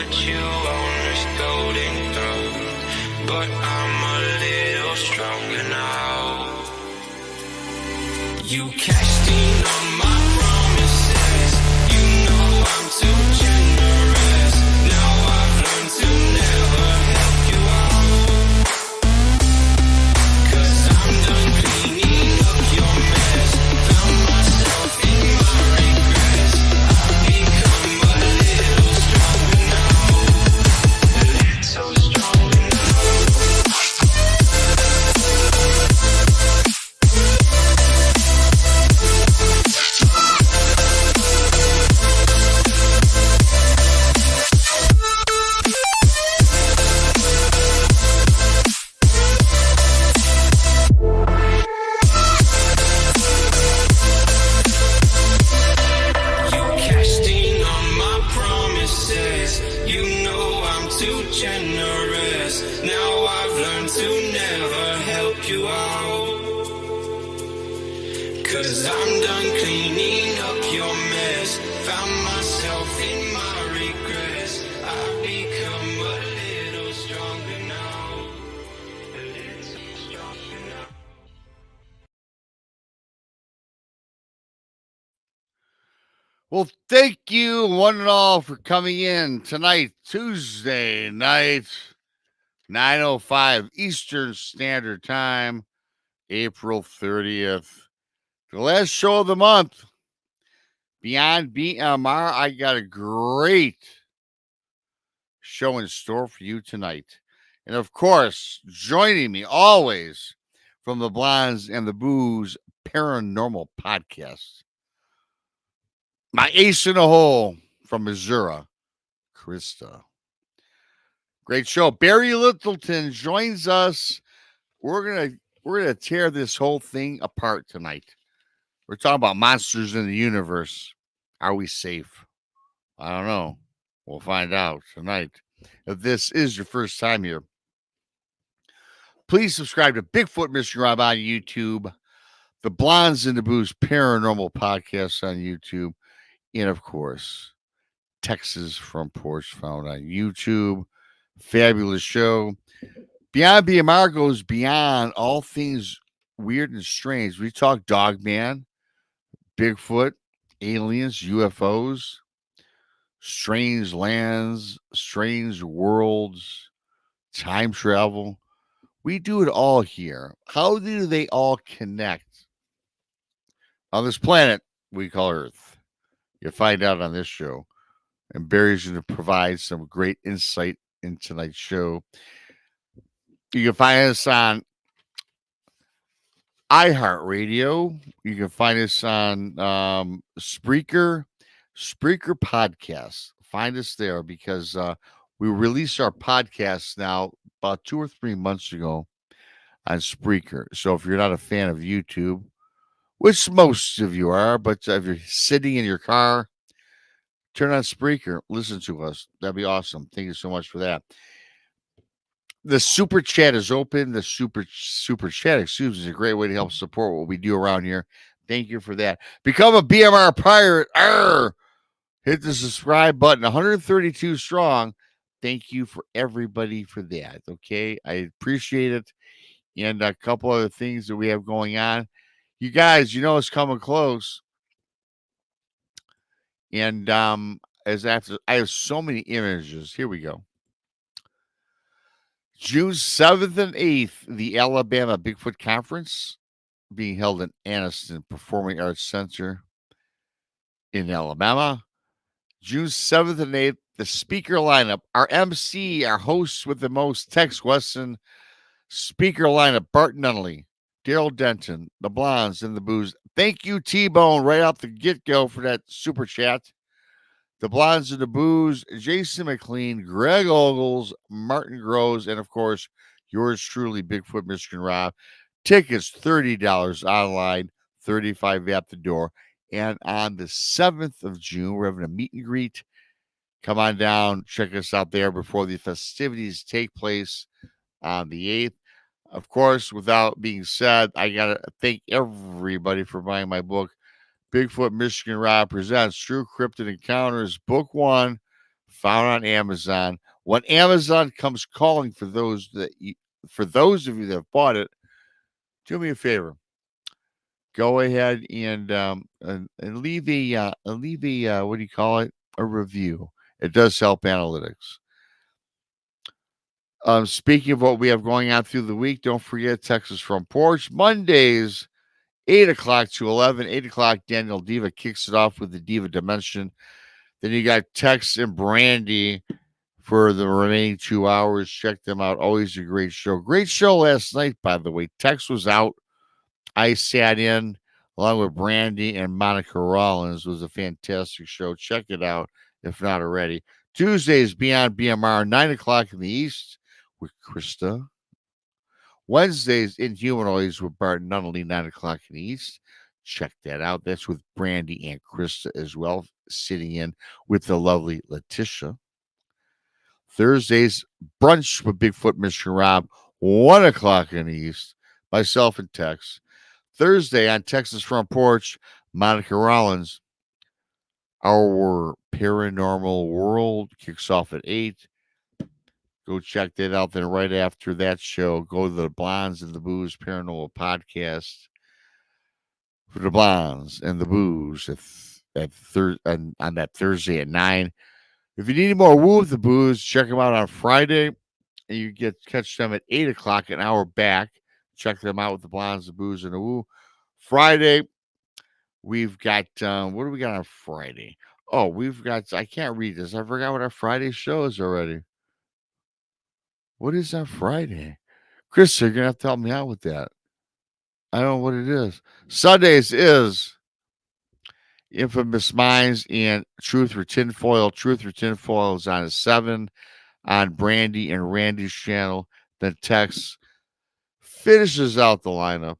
what you want is golden through, but I'm a little stronger now. You cashed in on my promises. You know I'm too generous. Now I've learned to never help you out. 'Cause I'm done cleaning up your mess. Found myself in my regrets. I've become a little stronger now. A little stronger now. Generous. Now I've learned to never help you out. 'Cause I'm done cleaning up your mess. Found myself in my regrets. I've become a little stronger now. A little stronger now. Well, thank you, one and all, for coming in tonight, Tuesday night, 9:05 Eastern Standard Time, April 30th. The last show of the month, Beyond BMR. I got a great show in store for you tonight. And of course, joining me always from the Blondes and the Booze Paranormal Podcast, my ace in the hole from Missouri, KRISTA. Great show. Barry Littleton joins us. We're gonna tear this whole thing apart tonight. We're talking about monsters in the universe. Are we safe? I don't know. We'll find out tonight. If this is your first time here, please subscribe to Bigfoot Mystery Rob on YouTube, the Blondes and the Booze Paranormal Podcast on YouTube, and of course, Texas Front Porch found on YouTube. Fabulous show. Beyond BMR goes beyond all things weird and strange. We talk Dogman, Bigfoot, aliens, UFOs, strange lands, strange worlds, time travel. We do it all here. How do they all connect on this planet we call Earth? You'll find out on this show. And Barry's going to provide some great insight in tonight's show. You can find us on iHeartRadio. You can find us on Spreaker Podcast. Find us there because we released our podcast now about 2 or 3 months ago on Spreaker. So if you're not a fan of YouTube, which most of you are, but if you're sitting in your car, turn on Spreaker, listen to us. That'd be awesome. Thank you so much for that. The super chat is open. The super chat, excuse me, is a great way to help support what we do around here. Thank you for that. Become a BMR pirate. Arr! Hit the subscribe button. 132 strong. Thank you for everybody for that. Okay, I appreciate it. And a couple other things that we have going on. You guys, you know it's coming close. And as after, I have so many images. Here we go. June 7th and 8th, the Alabama Bigfoot Conference being held in Anniston Performing Arts Center in Alabama. June 7th and 8th, the speaker lineup, our MC, our host with the most, Tex Wesson, speaker lineup, Bart Nunnally, Daryl Denton, the Blondes and the Booze. Thank you, T-Bone, right off the get-go for that super chat. The Blondes and the Booze, Jason McLean, Greg Ogles, Martin Groves, and of course, yours truly, Bigfoot Michigan Rob. Tickets $30 online, $35 at the door. And on the 7th of June, we're having a meet and greet. Come on down, check us out there before the festivities take place on the 8th. Of course, without being said, I got to thank everybody for buying my book, Bigfoot Michigan Rob Presents True Cryptid Encounters, Book 1, found on Amazon. When Amazon comes calling for those for those of you that have bought it, do me a favor. Go ahead and leave a what do you call it? A review. It does help analytics. Speaking of what we have going on through the week, don't forget Texas Front Porch Mondays, 8 o'clock to 11. 8 o'clock, Daniel Diva kicks it off with the Diva Dimension. Then you got Tex and Brandy for the remaining 2 hours. Check them out. Always a great show. Great show last night, by the way. Tex was out. I sat in along with Brandy and Monica Rollins. It was a fantastic show. Check it out if not already. Tuesdays beyond BMR, 9 o'clock in the East with KRISTA. Wednesdays in Humanoids with Bart Nunnally, 9 o'clock in the East. Check that out. That's with Brandy and KRISTA as well, sitting in with the lovely Letitia. Thursdays, brunch with Bigfoot Mr. Rob, 1 o'clock in the East. Myself and Tex. Thursday on Texas Front Porch, Monica Rollins. Our Paranormal World kicks off at 8. Go check that out. Then right after that show, go to the Blondes and the Booze Paranormal Podcast for the Blondes and the Booze on that Thursday at 9. If you need any more Woo with the Booze, check them out on Friday. And you catch them at 8 o'clock, an hour back. Check them out with the Blondes, the Booze, and the Woo. Friday, we've got, what do we got on Friday? Oh, we've got, I can't read this. I forgot what our Friday show is already. What is on Friday? Chris, you're going to have to help me out with that. I don't know what it is. Sundays is Infamous Minds and Truth or Tinfoil. Truth or Tinfoil is on at 7 on Brandy and Randy's channel. Then Tex finishes out the lineup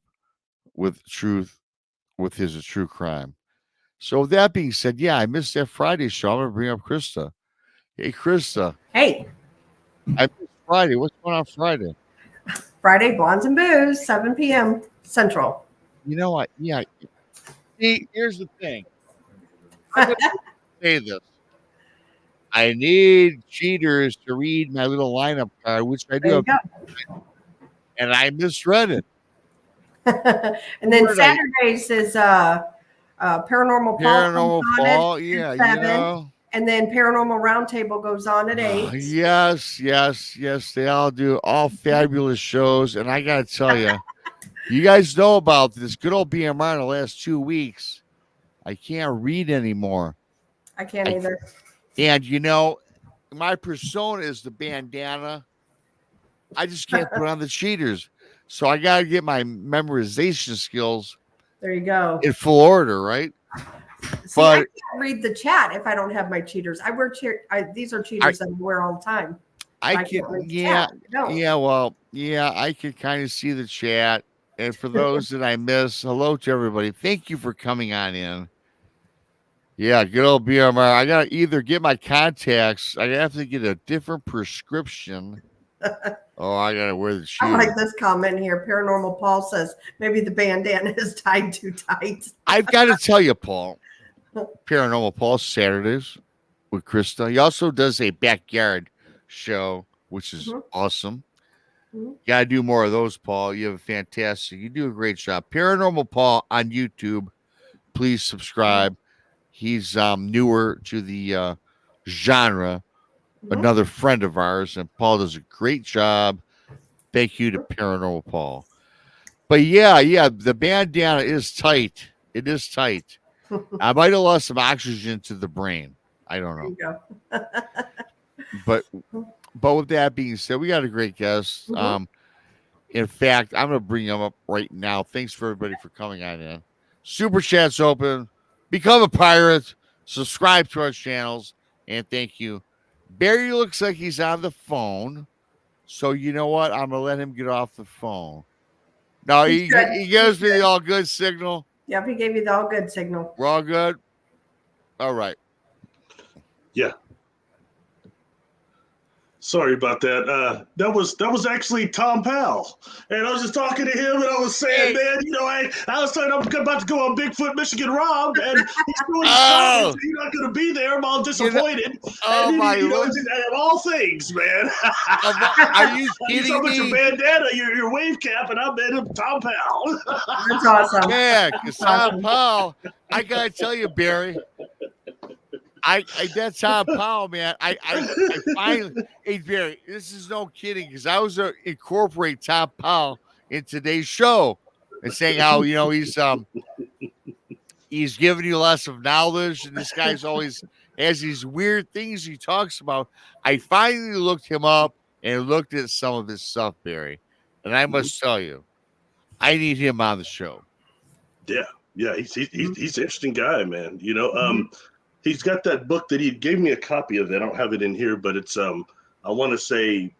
with Truth, with his A True Crime. So with that being said, yeah, I missed that Friday show. I'm going to bring up KRISTA. Hey, KRISTA. Hey. I missed Friday. What's going on Friday? Friday, Blondes and Booze, 7 p.m. Central. You know what? Yeah. See, here's the thing. I'm going to say this. I need cheaters to read my little lineup card, which I do. And I misread it. And then Saturdays is Paranormal Paul. Paranormal Paul, yeah, 7, you know. And then Paranormal Roundtable goes on at 8. Yes. They all do all fabulous shows. And I got to tell you, you guys know about this good old BMR in the last 2 weeks. I can't read anymore. I can't either. And, you know, my persona is the bandana. I just can't put on the cheaters. So I got to get my memorization skills. There you go. In full order, right? See, I can't read the chat if I don't have my cheaters. I wear these are cheaters that I wear all the time. I can, I can kind of see the chat. And for those that I miss, hello to everybody. Thank you for coming on in. Yeah, good old BMR. I got to either get my contacts. I have to get a different prescription. Oh, I got to wear the shoes. I like this comment here. Paranormal Paul says, maybe the bandana is tied too tight. I've got to tell you, Paul, Paranormal Paul, Saturdays with KRISTA. He also does a backyard show, which is awesome. Got to do more of those, Paul. You do a great job. Paranormal Paul on YouTube. Please subscribe. He's newer to the genre. Another friend of ours, and Paul does a great job. Thank you to Paranormal Paul. But yeah, the bandana is tight. It is tight. I might have lost some oxygen to the brain. I don't know. But with that being said, we got a great guest. In fact, I'm going to bring him up right now. Thanks for everybody for coming on in. Super Chat's open. Become a pirate. Subscribe to our channels. And thank you. Barry looks like he's on the phone. So you know what? I'm going to let him get off the phone. No, he gives me the all good signal. Yep, he gave you the all good signal. We're all good? All right. Yeah. Sorry about that. That was actually Tom Powell, and I was just talking to him, and I was saying, man, I was saying I'm about to go on Bigfoot Michigan Rob, and he's doing his conference. He's not going to be there. I'm all disappointed. Just, of all things, man. Are you kidding me? me? Your bandana, your wave cap, and I met him, Tom Powell. That's awesome. Yeah, because Tom Powell, I gotta tell you, Barry. That's Tom Powell, man. I finally, hey Barry, this is no kidding, because I was incorporate Tom Powell in today's show and saying how he's giving you lots of knowledge, and this guy's always has these weird things he talks about. I finally looked him up and looked at some of his stuff, Barry, and I must tell you, I need him on the show. Yeah, he's an interesting guy, man. He's got that book that he gave me a copy of. That I don't have it in here, but it's I want to say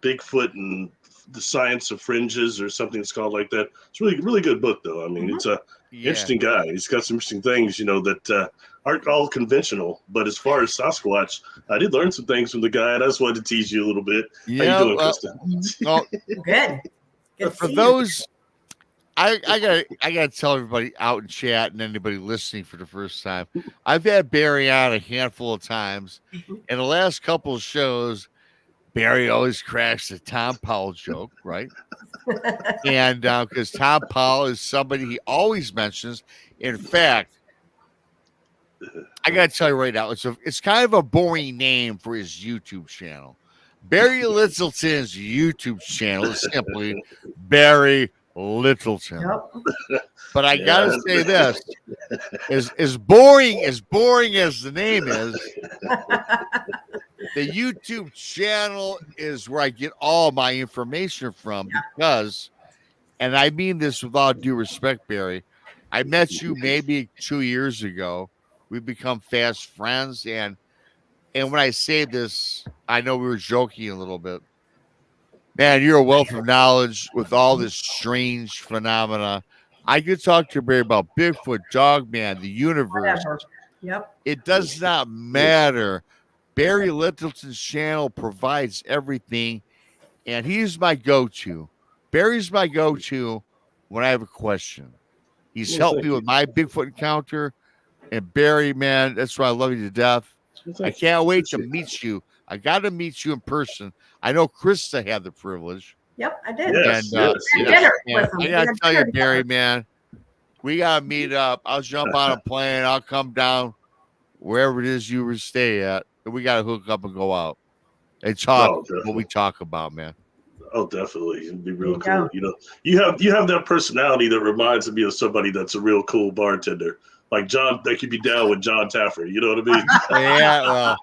Bigfoot and the Science of Fringes or something that's called like that. It's really good book though. I mean, it's a interesting guy. He's got some interesting things, that aren't all conventional. But as far as Sasquatch, I did learn some things from the guy, and I just wanted to tease you a little bit. How you doing, KRISTA? Good. For those. I gotta tell everybody out in chat and anybody listening for the first time, I've had Barry on a handful of times. In the last couple of shows, Barry always cracks the Tom Powell joke, right? And because Tom Powell is somebody he always mentions. In fact, I gotta tell you right now, it's kind of a boring name for his YouTube channel. Barry Littleton's YouTube channel is simply Barry Littleton. Yep. But I gotta say this: as boring as the name is, the YouTube channel is where I get all my information from, because, and I mean this with all due respect, Barry, I met you maybe 2 years ago. We've become fast friends, and when I say this, I know we were joking a little bit. Man, you're a wealth of knowledge with all this strange phenomena. I could talk to Barry about Bigfoot, Dogman, the universe. Whatever. Yep. It does not matter. Barry Littleton's channel provides everything, and he's my go-to. Barry's my go-to when I have a question. He's helped me with my Bigfoot encounter. And Barry, man, that's why I love you to death. I can't wait to meet you. I got to meet you in person. I know KRISTA had the privilege. Yep, I did. Yes, dinner with him. I got to tell you, Barry, man, we got to meet up. I'll jump on a plane. I'll come down wherever it is you would stay at. And we got to hook up and go out and talk what we talk about, man. Oh, definitely. It'd be real cool. You have that personality that reminds me of somebody that's a real cool bartender. Like John, they could be down with John Taffer. You know what I mean? Yeah, well,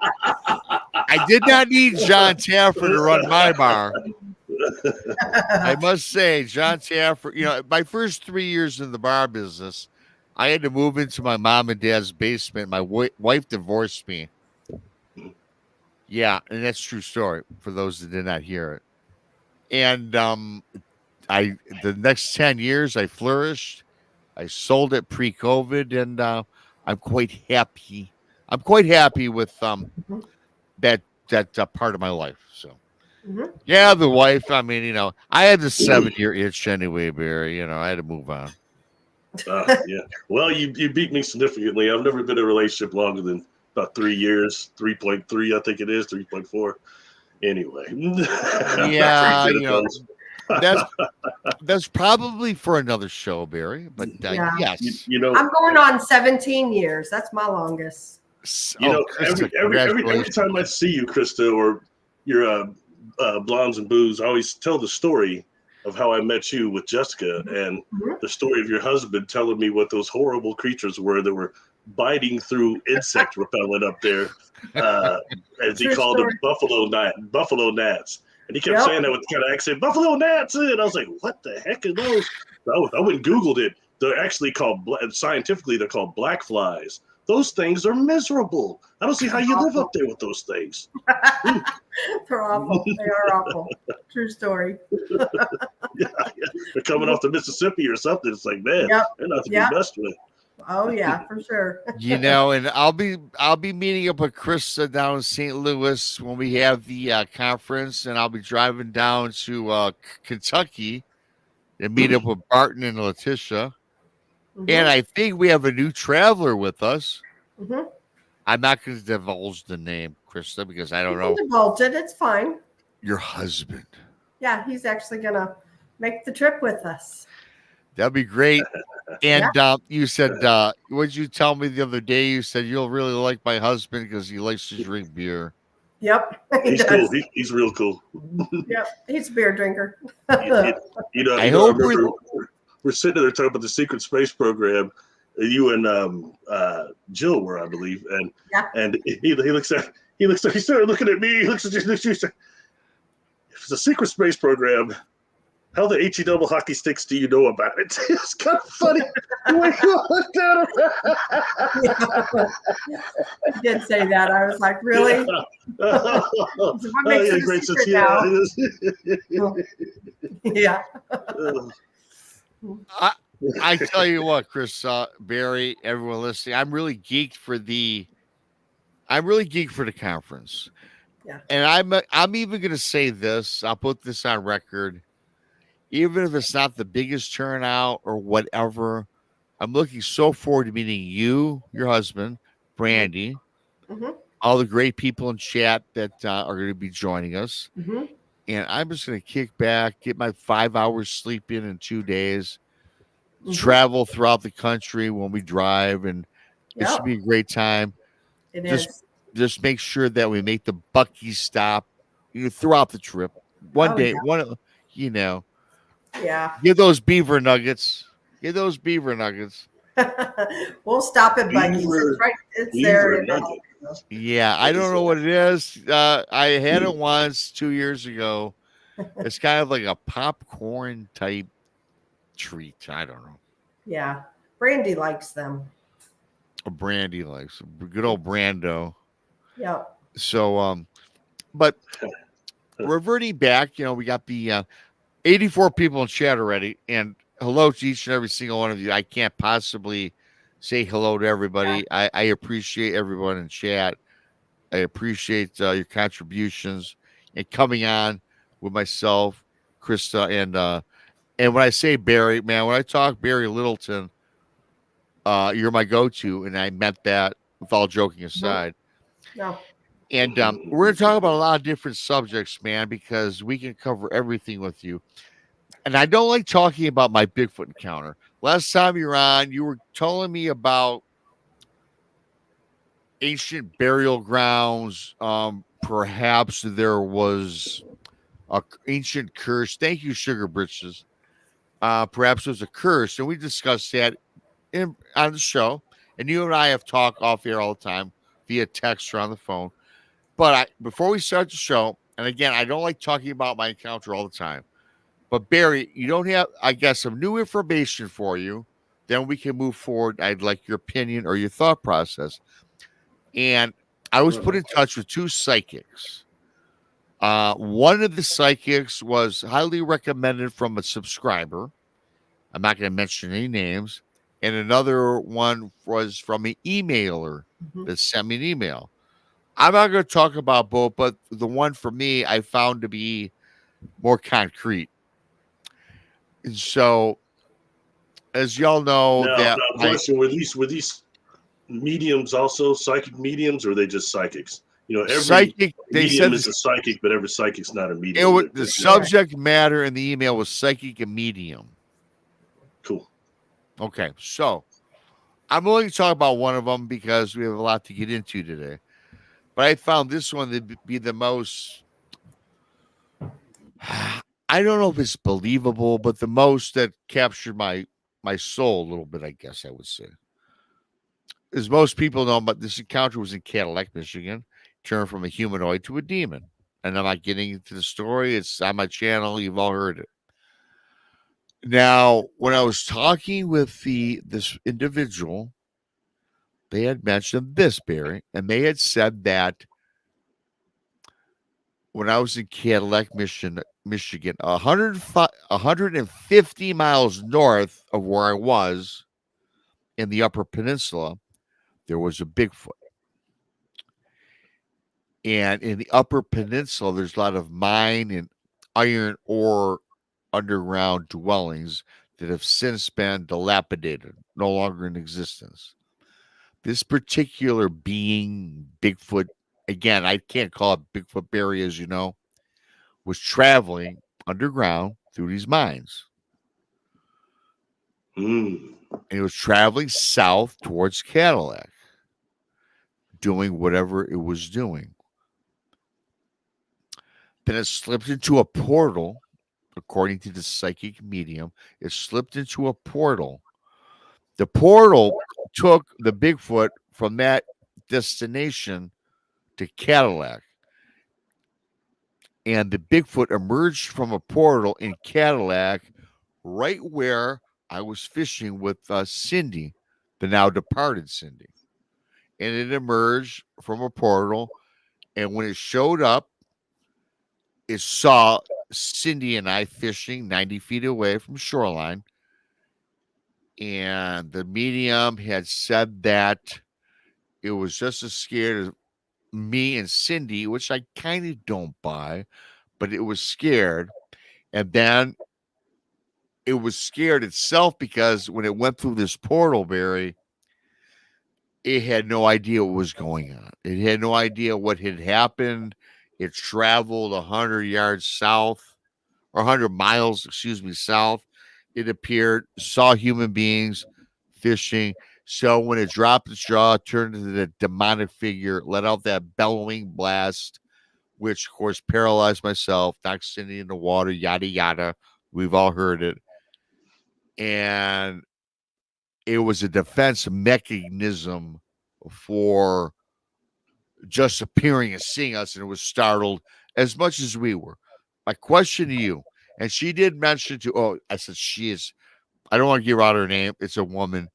I did not need John Taffer to run my bar. I must say, John Taffer, my first 3 years in the bar business, I had to move into my mom and dad's basement. My wife divorced me. Yeah, and that's a true story for those that did not hear it. And the next 10 years, I flourished. I sold it pre-COVID, and I'm quite happy. I'm quite happy with that part of my life. So, yeah, the wife. I mean, I had the 7-year itch anyway, Barry. I had to move on. Yeah. Well, you beat me significantly. I've never been in a relationship longer than about 3 years. 3.3, I think it is. 3.4. Anyway. Yeah, that's probably for another show, Barry. But yes, I'm going on 17 years. That's my longest. Every time I see you, KRISTA, or your Blondes and Booze, I always tell the story of how I met you with Jessica, and the story of your husband telling me what those horrible creatures were that were biting through insect repellent up there, as he called them, buffalo gnats. And he kept saying that with the kind of accent, buffalo gnats. And I was like, what the heck are those? I went and Googled it. They're actually called, scientifically, they're called black flies. Those things are miserable. I don't see how you live up there with those things. They're awful. They are awful. True story. Yeah. They're coming off the Mississippi or something. It's like, man, they're not to be messed with. Oh yeah, for sure. And I'll be meeting up with KRISTA down in St. Louis when we have the conference, and I'll be driving down to Kentucky and meet up with Barton and Letitia. And I think we have a new traveler with us. Mhm. I'm not going to divulge the name, KRISTA, because I don't You know can divulge it. It's fine. your husband. Yeah, he's actually gonna make the trip with us. That'd be great. And you said, what did you tell me the other day? You said you'll really like my husband because he likes to drink beer. Yep, he He's does. cool. He's real cool. Yep, he's a beer drinker. I I hope remember we're sitting there talking about the secret space program. You and Jill were, I believe, and he looks at he started looking at me. He looks at you. If it's a secret space program, how the HE double hockey sticks do you know about it? It's kind of funny. The way you looked at him. I did say that. I was like, really? What makes it a secret now? Yeah. I tell you what, Chris, Barry, everyone listening, I'm really geeked for the conference. Yeah. And I'm even going to say this. I'll put this on record. Even if it's not the biggest turnout or whatever, I'm looking so forward to meeting you, your husband, Brandy, all the great people in chat that are going to be joining us. And I'm just going to kick back, get my 5 hours sleep in 2 days, travel throughout the country when we drive, and it should be a great time. Just make sure that we make the Bucky stop throughout the trip. One day, Yeah. Get those beaver nuggets. Get those beaver nuggets. We'll stop at Bucky's. It's right. It's there. Yeah, I don't know what it is. I had it once 2 years ago. It's kind of like a popcorn type treat. I don't know. Yeah. Brandy likes them. Brandy likes good old Brando. Yeah. So, but reverting back, we got the 84 people in chat already, and hello to each and every single one of you. I can't possibly say hello to everybody. I appreciate everyone in chat. I appreciate your contributions and coming on with myself, KRISTA, and when I say Barry, man, when I talk Barry Littleton, you're my go-to, and I meant that with all joking aside. No. And we're going to talk about a lot of different subjects, man, because we can cover everything with you. And I don't like talking about my Bigfoot encounter. Last time you were on, you were telling me about ancient burial grounds. Perhaps there was an ancient curse. Thank you, Sugar Britches. Perhaps there was a curse, and we discussed that on the show. And you and I have talked off air all the time via text or on the phone. But before we start the show, and again, I don't like talking about my encounter all the time. But Barry, you don't have, I guess, some new information for you. Then we can move forward. I'd like your opinion or your thought process. And I was put in touch with two psychics. One of the psychics was highly recommended from a subscriber. I'm not going to mention any names. And another one was from an emailer that sent me an email. I'm not going to talk about both, but the one for me I found to be more concrete. And so, as y'all know, question: were these mediums also psychic mediums, or are they just psychics? Every psychic. They medium said is a psychic, but every psychic's not a medium. The subject matter in the email was psychic and medium. Cool. Okay, so I'm only going to talk about one of them because we have a lot to get into today. But I found this one to be the most, I don't know if it's believable, but the most that captured my soul a little bit, I guess I would say. As most people know, but this encounter was in Cadillac, Michigan, turned from a humanoid to a demon. And I'm not getting into the story. It's on my channel. You've all heard it. Now, when I was talking with this individual, they had mentioned this, Barry, and they had said that when I was in Cadillac, Michigan, 150 miles north of where I was, in the Upper Peninsula, there was a Bigfoot. And in the Upper Peninsula, there's a lot of mine and iron ore underground dwellings that have since been dilapidated, no longer in existence. This particular being, Bigfoot, again, I can't call it Bigfoot Barry, as you know, was traveling underground through these mines. Mm. And it was traveling south towards Cadillac, doing whatever it was doing. Then it slipped into a portal, according to the psychic medium. It slipped into a portal. The portal took the Bigfoot from that destination to Cadillac. And the Bigfoot emerged from a portal in Cadillac right where I was fishing with Cindy, the now departed Cindy. And it emerged from a portal. And when it showed up, it saw Cindy and I fishing 90 feet away from shoreline. And the medium had said that it was just as scared as me and Cindy, which I kind of don't buy, but it was scared. And then it was scared itself because when it went through this portal, Barry, it had no idea what was going on. It had no idea what had happened. It traveled 100 yards south, or 100 miles, south. It appeared, saw human beings fishing. So when it dropped its jaw, turned into the demonic figure, let out that bellowing blast, which, of course, paralyzed myself, knocked Cindy in the water, yada, yada. We've all heard it. And it was a defense mechanism for just appearing and seeing us, and it was startled as much as we were. My question to you, and she did mention I said she is, I don't want to give out her name, it's a woman,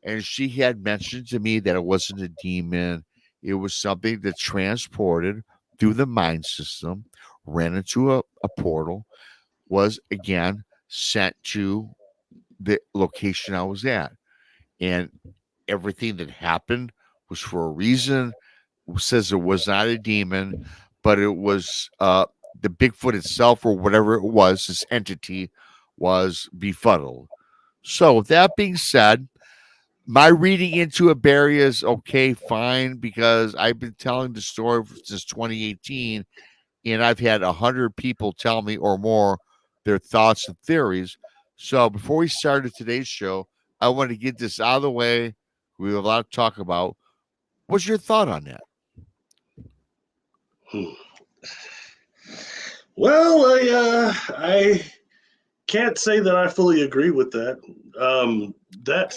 and she had mentioned to me that it wasn't a demon, it was something that transported through the mind system, ran into a portal, was again sent to the location I was at. And everything that happened was for a reason. It says it was not a demon, but it was the Bigfoot itself, or whatever it was, this entity was befuddled. So with that being said, my reading into it, Barry, is okay, fine, because I've been telling the story since 2018, and I've had 100 people tell me or more their thoughts and theories. So before we started today's show, I want to get this out of the way. We have a lot to talk about. What's your thought on that? Well, I can't say that I fully agree with that.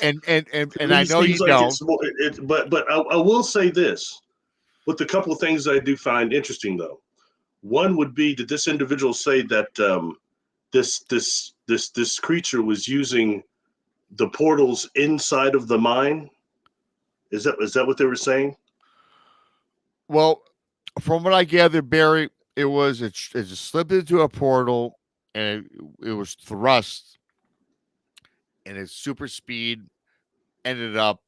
And I know you don't. But I will say this, with a couple of things I do find interesting, though. One would be, did this individual say that this creature was using the portals inside of the mine? Is that what they were saying? Well, from what I gathered, Barry, it just slipped into a portal, and it was thrust, and its super speed ended up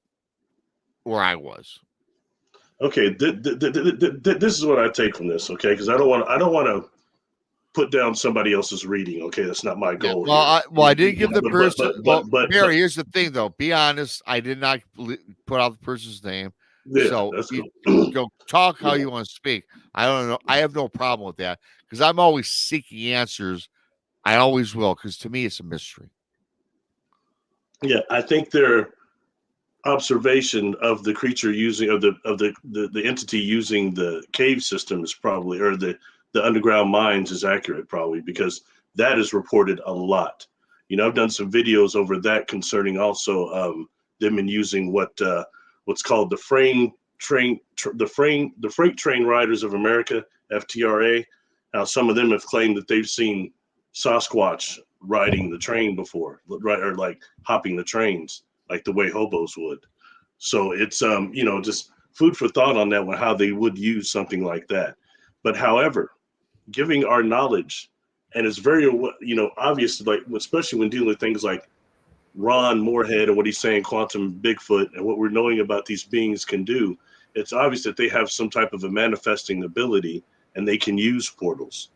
where I was. Okay, this is what I take from this. Okay, because I don't want to put down somebody else's reading. Okay, that's not my goal. Yeah, I didn't give the person. But Barry, here's the thing, though. Be honest. I did not put out the person's name. Yeah, so that's you cool. go talk how you want to speak. I don't know. I have no problem with that because I'm always seeking answers. I always will, because to me it's a mystery. Yeah, I think their observation of the creature using the entity using the cave system is probably, or the underground mines is accurate, probably, because that is reported a lot. I've done some videos over that concerning also them in using what's called the freight train riders of America, FTRA. Now some of them have claimed that they've seen Sasquatch riding the train before, right, or like hopping the trains like the way hobos would. So it's just food for thought on that one, how they would use something like that. But however, giving our knowledge, and it's very obvious, like especially when dealing with things like Ron Moorhead and what he's saying, quantum Bigfoot, and what we're knowing about these beings can do, it's obvious that they have some type of a manifesting ability and they can use portals.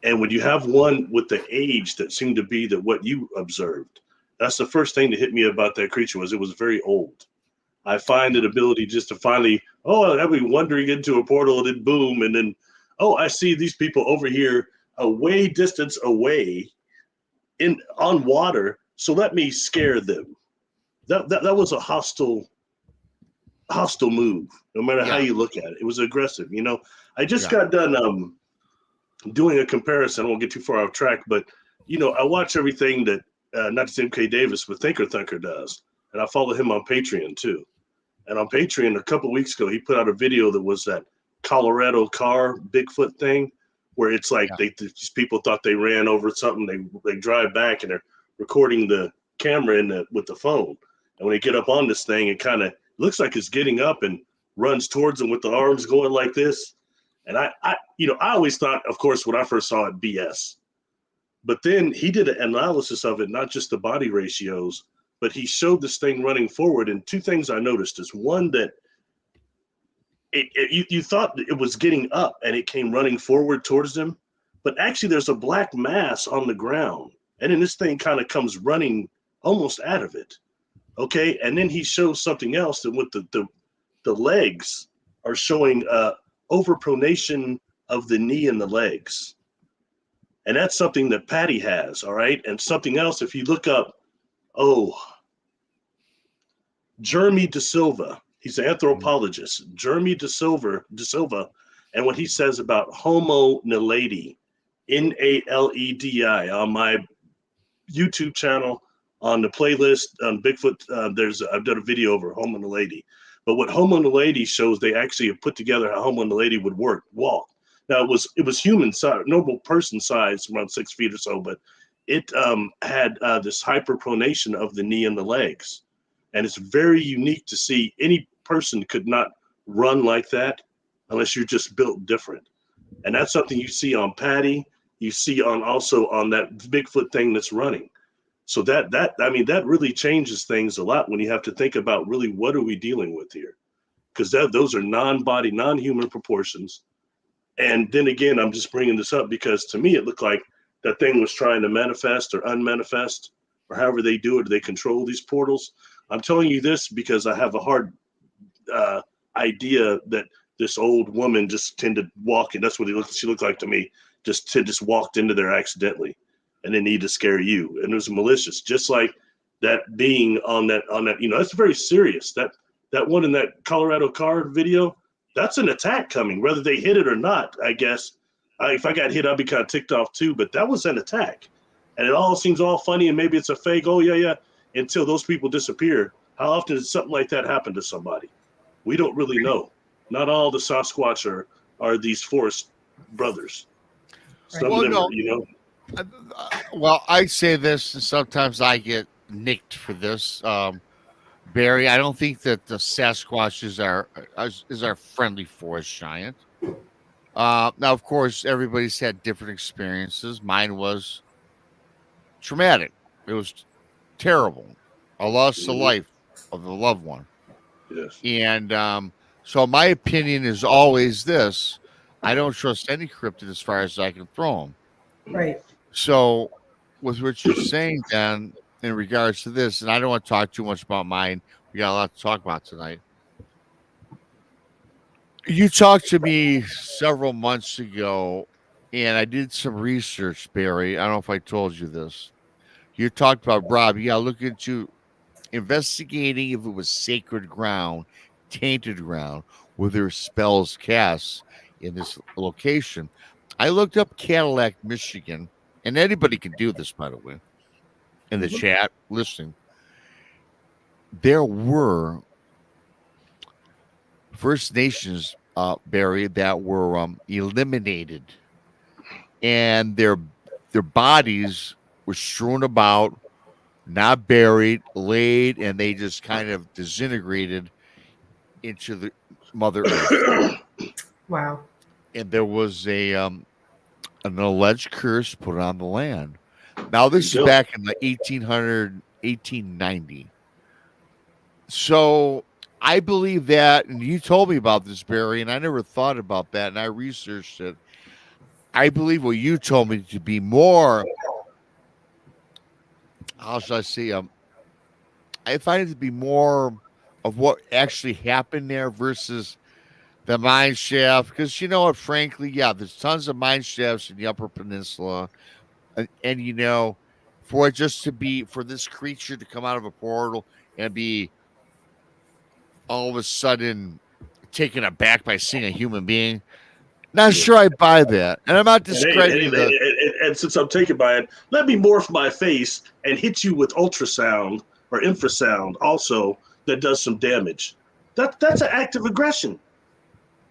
And when you have one with the age that seemed to be that what you observed, that's the first thing that hit me about that creature was it was very old. I find an ability just to finally, I'll be wandering into a portal and then boom, and then, I see these people over here a way distance away on water, so let me scare them. That was a hostile move, no matter how you look at it. It was aggressive. I just got done doing a comparison. I won't get too far off track, but I watch everything that not just MK Davis, but Thinker Thunker does, and I follow him on Patreon too. And on Patreon, a couple of weeks ago, he put out a video that was that Colorado car Bigfoot thing, where it's like these people thought they ran over something. They drive back and they're recording the camera with the phone. And when they get up on this thing, it kind of looks like it's getting up and runs towards them with the arms going like this. And I always thought, of course, when I first saw it, BS. But then he did an analysis of it, not just the body ratios, but he showed this thing running forward. And two things I noticed is one, that you thought it was getting up and it came running forward towards them, but actually there's a black mass on the ground. And then this thing kind of comes running almost out of it. Okay. And then he shows something else that with the legs are showing overpronation of the knee and the legs. And that's something that Patty has. All right. And something else, if you look up, Jeremy De Silva, he's an anthropologist, Jeremy De Silva, and what he says about Homo naledi, Naledi, on my YouTube channel, on the playlist on Bigfoot, I've done a video over Homo naledi. But what Homo naledi shows, they actually have put together how Homo naledi would walk. Now it was human size, normal person size, around 6 feet or so, but it had this hyperpronation of the knee and the legs. And it's very unique to see. Any person could not run like that unless you're just built different. And that's something you see on Patty. You see also on that Bigfoot thing that's running. So that really changes things a lot when you have to think about really what are we dealing with here? Because those are non-body, non-human proportions. And then again, I'm just bringing this up because to me, it looked like that thing was trying to manifest or unmanifest, or however they do it. They control these portals. I'm telling you this because I have a hard idea that this old woman just tended to walk, and that's what she looked like to me. Just walked into there accidentally, and they need to scare you. And it was malicious, just like that being on that. That's very serious. That one in that Colorado car video, that's an attack coming, whether they hit it or not. I guess if I got hit, I'd be kind of ticked off too. But that was an attack, and it all seems all funny, and maybe it's a fake. Oh yeah. Until those people disappear. How often does something like that happen to somebody? We don't really know. Not all the Sasquatch are these forest brothers. Some of them are, Well, I say this, and sometimes I get nicked for this. Barry, I don't think that the Sasquatch is our friendly forest giant. Now, of course, everybody's had different experiences. Mine was traumatic. It was terrible. I lost the life of a loved one. Yes. And so my opinion is always this: I don't trust any cryptid as far as I can throw them. Right. So with what you're saying, then, in regards to this, and I don't want to talk too much about mine. We got a lot to talk about tonight. You talked to me several months ago, and I did some research, Barry. I don't know if I told you this. You talked about, Rob, you got to look into investigating if it was sacred ground, tainted ground, were there spells cast in this location. I looked up Cadillac, Michigan, and anybody can do this, by the way, in the chat, listening. There were First Nations, Barry, that were eliminated, and their bodies were strewn about, not buried, laid, and they just kind of disintegrated into the Mother Earth. Wow. And there was an alleged curse put on the land. Now, this is back in the 1890. So I believe that, and you told me about this, Barry, and I never thought about that, and I researched it. I believe what you told me to be more, how should I say, I find it to be more of what actually happened there versus the mine shaft. Because you know what, frankly, yeah, there's tons of mine shafts in the Upper Peninsula, and you know, for it just to be for this creature to come out of a portal and be all of a sudden taken aback by seeing a human being. Not sure I buy that, and I'm not discrediting and since I'm taken by it, let me morph my face and hit you with ultrasound or infrasound also that does some damage. That's an act of aggression.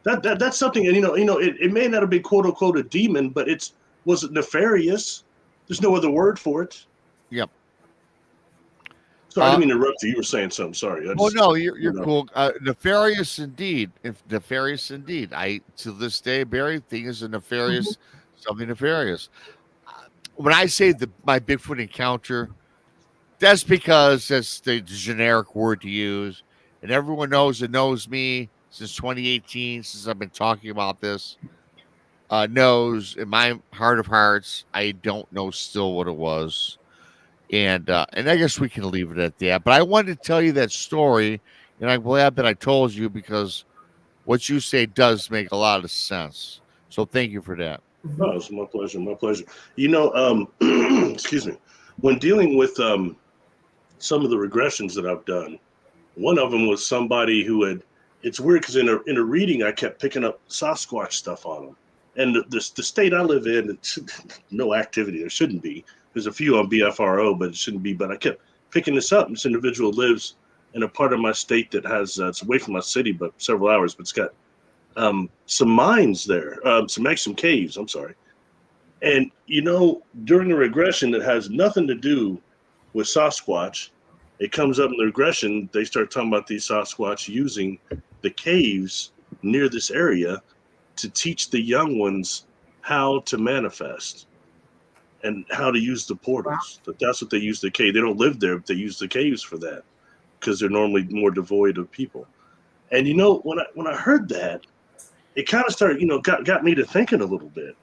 That's something, and it may not have been quote unquote a demon, but was it nefarious? There's no other word for it. Yep. Sorry, I didn't mean to interrupt you. You were saying something. Sorry. No, you're cool. Nefarious indeed. Nefarious indeed. I to this day, Barry, think is a nefarious, something nefarious. When I say my Bigfoot encounter, that's because that's the generic word to use, and everyone knows me since 2018, since I've been talking about this. Knows in my heart of hearts, I don't know still what it was. And I guess we can leave it at that. But I wanted to tell you that story, and I'm glad that I told you because what you say does make a lot of sense. So thank you for that. Oh, it's my pleasure. My pleasure. Excuse me. When dealing with some of the regressions that I've done, one of them was somebody who had. It's weird because in a reading, I kept picking up Sasquatch stuff on them, and the state I live in, it's no activity. There shouldn't be. There's a few on BFRO, but it shouldn't be. But I kept picking this up. This individual lives in a part of my state that has, it's away from my city, but several hours, but it's got some mines there, some caves, I'm sorry. And, during the regression that has nothing to do with Sasquatch, it comes up in the regression, they start talking about these Sasquatch using the caves near this area to teach the young ones how to manifest. And how to use the portals. Wow. That's what they use the cave. They don't live there, but they use the caves for that because they're normally more devoid of people. And when I heard that, it kind of started, got me to thinking a little bit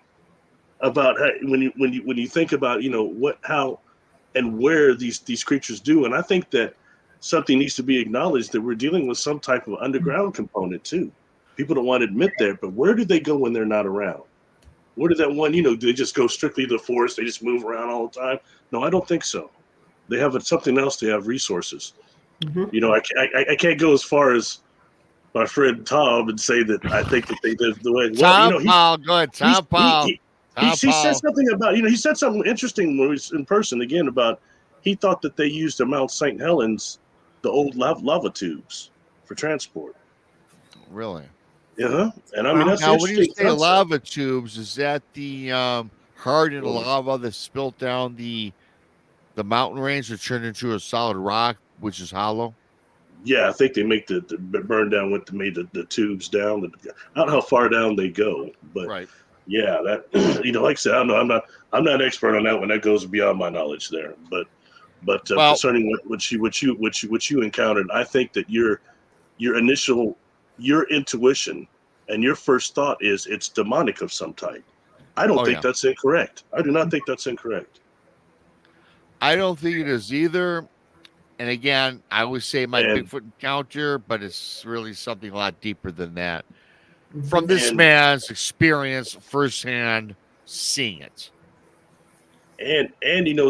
about how, when you think about what, how, and where these creatures do. And I think that something needs to be acknowledged that we're dealing with some type of underground component too. People don't want to admit that, but where do they go when they're not around? Where did that one, do they just go strictly to the forest? They just move around all the time? No, I don't think so. They have something else. They have resources. I can't go as far as my friend Tom and say that I think that they live the way. Tom Paul, go ahead. Tom Paul. He said something about, he said something interesting when he was in person again about he thought that they used the Mount St. Helens, the old lava tubes for transport. Really? Yeah, and I mean that's now. When you say lava tubes, is that the hardened lava that's spilt down the mountain range that turned into a solid rock, which is hollow? Yeah, I think they make the burn down with the tubes down. I don't know how far down they go, but right. Yeah, that like I said, I don't know. I'm not an expert on that one. That goes beyond my knowledge there. But concerning what you encountered, I think that your intuition and your first thought is it's demonic of some type. I don't think that's incorrect. I do not think that's incorrect. I don't think it is either. And again, I always say my Bigfoot encounter, but it's really something a lot deeper than that. From this man's experience, firsthand, seeing it. And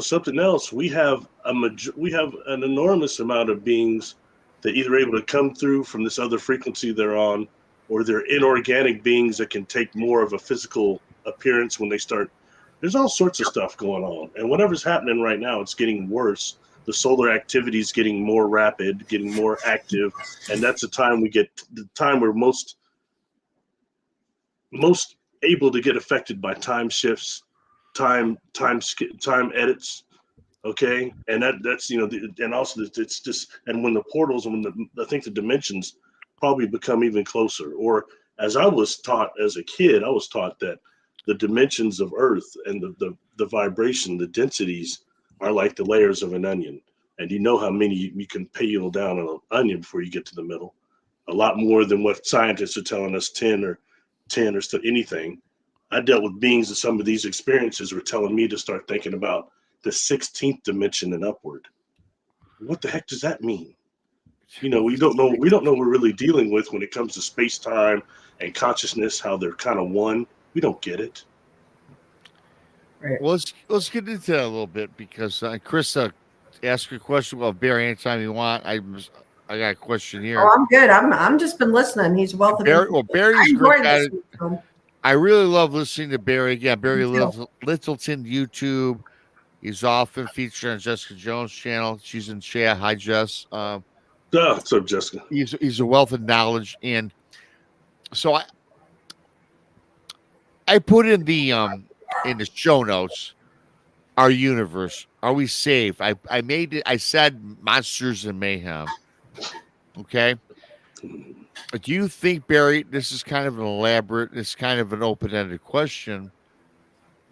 something else, we have an enormous amount of beings that either are able to come through from this other frequency they're on, or they're inorganic beings that can take more of a physical appearance when they start. There's all sorts of stuff going on. And whatever's happening right now, it's getting worse. The solar activity is getting more rapid, getting more active. And that's the time we're most able to get affected by time shifts, time edits. Okay. And that's, and also it's just, and when the portals, I think the dimensions probably become even closer. Or as I was taught as a kid, I was taught that the dimensions of Earth and the vibration, the densities are like the layers of an onion. and you know how many you can peel down on an onion before you get to the middle. A lot more than what scientists are telling us, 10 or anything. I dealt with beings that some of these experiences were telling me to start thinking about the 16th dimension and upward. What the heck does that mean? We don't know what we're really dealing with when it comes to space-time and consciousness, how they're kind of one. We don't get it. Right. Well, let's get into that a little bit because KRISTA, ask your question about Barry anytime you want. I got a question here. Oh, I'm good. I'm just been listening. He's a wealth of information. Barry's I great enjoyed guy. listening to him. I really love listening to Barry. Yeah, Barry Me too. Littleton YouTube. He's often featured on Jessica Jones' channel. She's in chat. Hi, Jess. What's up, Jessica? He's a wealth of knowledge, and so I put in the show notes our universe. Are we safe? I made it. I said monsters and mayhem. Okay. But do you think, Barry, this is kind of an elaborate, it's kind of an open-ended question,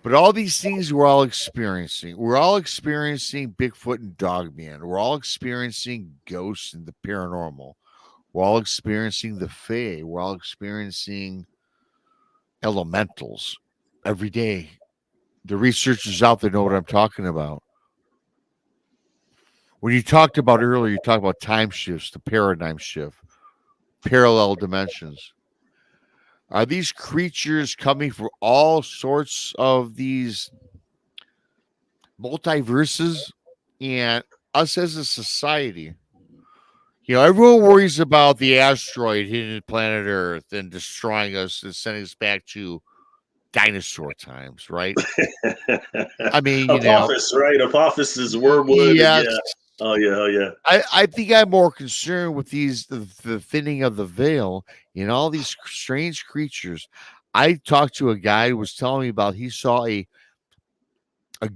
but all these things we're all experiencing Bigfoot and Dogman. We're all experiencing ghosts and the paranormal. We're all experiencing the Fae. We're all experiencing elementals every day. The researchers out there know what I'm talking about. When you talked about earlier, you talked about time shifts, the paradigm shift, parallel dimensions. Are these creatures coming from all sorts of these multiverses? And us as a society, everyone worries about the asteroid hitting planet Earth and destroying us and sending us back to dinosaur times, right? I mean, Apophis, right? Apophis is wormwood. Yes. Yeah. Oh yeah. I think I'm more concerned with the thinning of the veil and all these strange creatures. I talked to a guy who was telling me about he saw a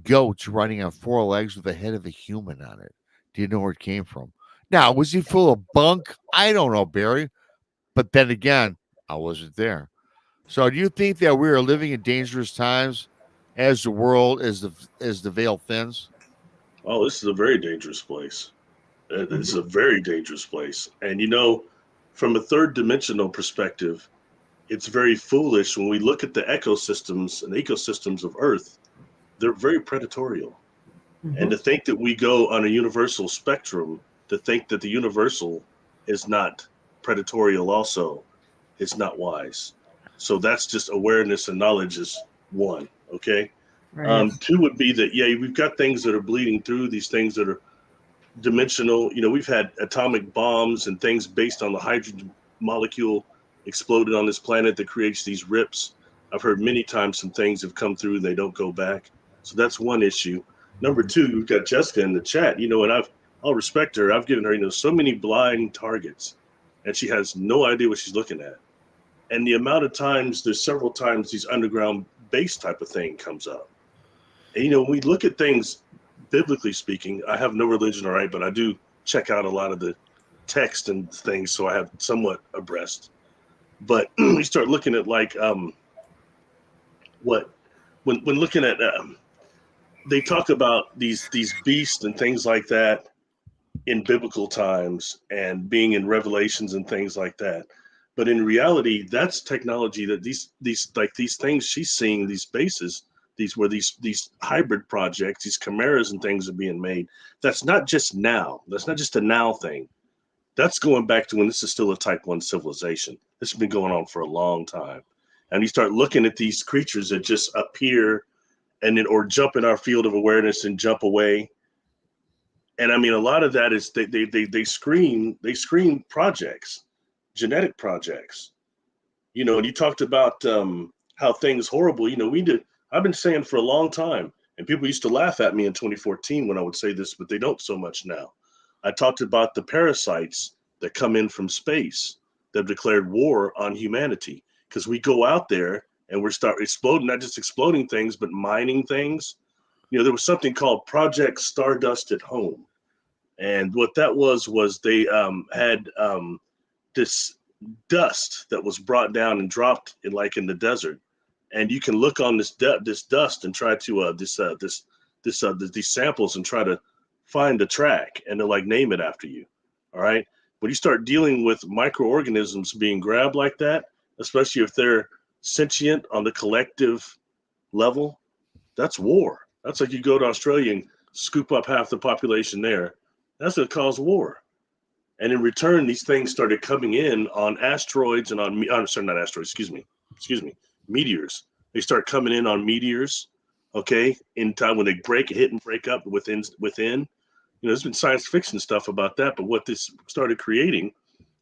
goat running on 4 legs with the head of a human on it. Do you know where it came from? Now, was he full of bunk? I don't know, Barry. But then again, I wasn't there. So do you think that we are living in dangerous times as the world, as the veil thins? Oh, this is a very dangerous place. It's a very dangerous place. And from a third dimensional perspective, it's very foolish when we look at the ecosystems of Earth. They're very predatorial. And to think that we go on a universal spectrum, to think that the universal is not predatorial also, is not wise. So that's just awareness and knowledge is one, okay? Right. 2 would be that, we've got things that are bleeding through, these things that are dimensional. We've had atomic bombs and things based on the hydrogen molecule exploded on this planet that creates these rips. I've heard many times some things have come through, they don't go back. So that's one issue. Number 2, we've got Jessica in the chat, and I'll respect her. I've given her, so many blind targets, and she has no idea what she's looking at. And the amount of times, there's several times these underground base type of thing comes up. And, when we look at things, biblically speaking, I have no religion, all right, but I do check out a lot of the text and things, so I have somewhat abreast. But we start looking at when looking at, they talk about these beasts and things like that in biblical times and being in Revelations and things like that. But in reality, that's technology that these things she's seeing, these bases, these hybrid projects, these chimeras and things are being made. That's not just now. That's not just a now thing. That's going back to when this is still a type 1 civilization. This has been going on for a long time. And you start looking at these creatures that just appear and then or jump in our field of awareness and jump away. And I mean, a lot of that is they screen projects, genetic projects, and you talked about how things horrible, I've been saying for a long time, and people used to laugh at me in 2014 when I would say this, but they don't so much now. I talked about the parasites that come in from space that have declared war on humanity because we go out there and we start exploding, not just exploding things, but mining things. There was something called Project Stardust at Home. And what that was they had this dust that was brought down and dropped in the desert. And you can look on this dust and try to these samples and try to find a track and they'll like name it after you. All right. When you start dealing with microorganisms being grabbed like that, especially if they're sentient on the collective level, that's war. That's like you go to Australia and scoop up half the population there. That's what caused war. And in return, these things started coming in on asteroids and I'm sorry, not asteroids, excuse me, meteors. They start coming in on meteors, okay, in time when they hit and break up within. You know, there's been science fiction stuff about that, but what this started creating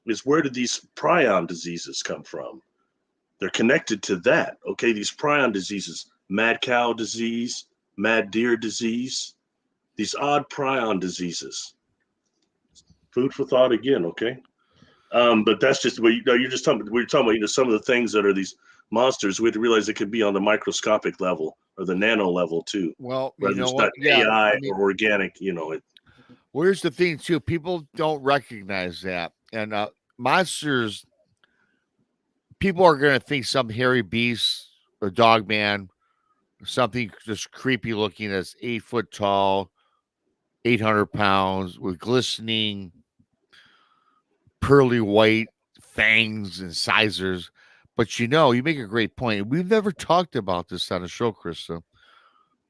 is where did these prion diseases come from? They're connected to that, okay? These prion diseases, mad cow disease, mad deer disease, these odd prion diseases. Food for thought again, okay? But that's just what you're just talking about. We're talking about, you know, some of the things that are these monsters. We have to realize it could be on the microscopic level or the nano level too. Well, whether you know it's what? not AI or organic, you know. Well, here's the thing too. People don't recognize that, and monsters. People are going to think some hairy beast or dog man, something just creepy looking that's 8 foot tall, 800 pounds with glistening, pearly white fangs and sizers. But you know, you make a great point. We've never talked about this on the show, KRISTA.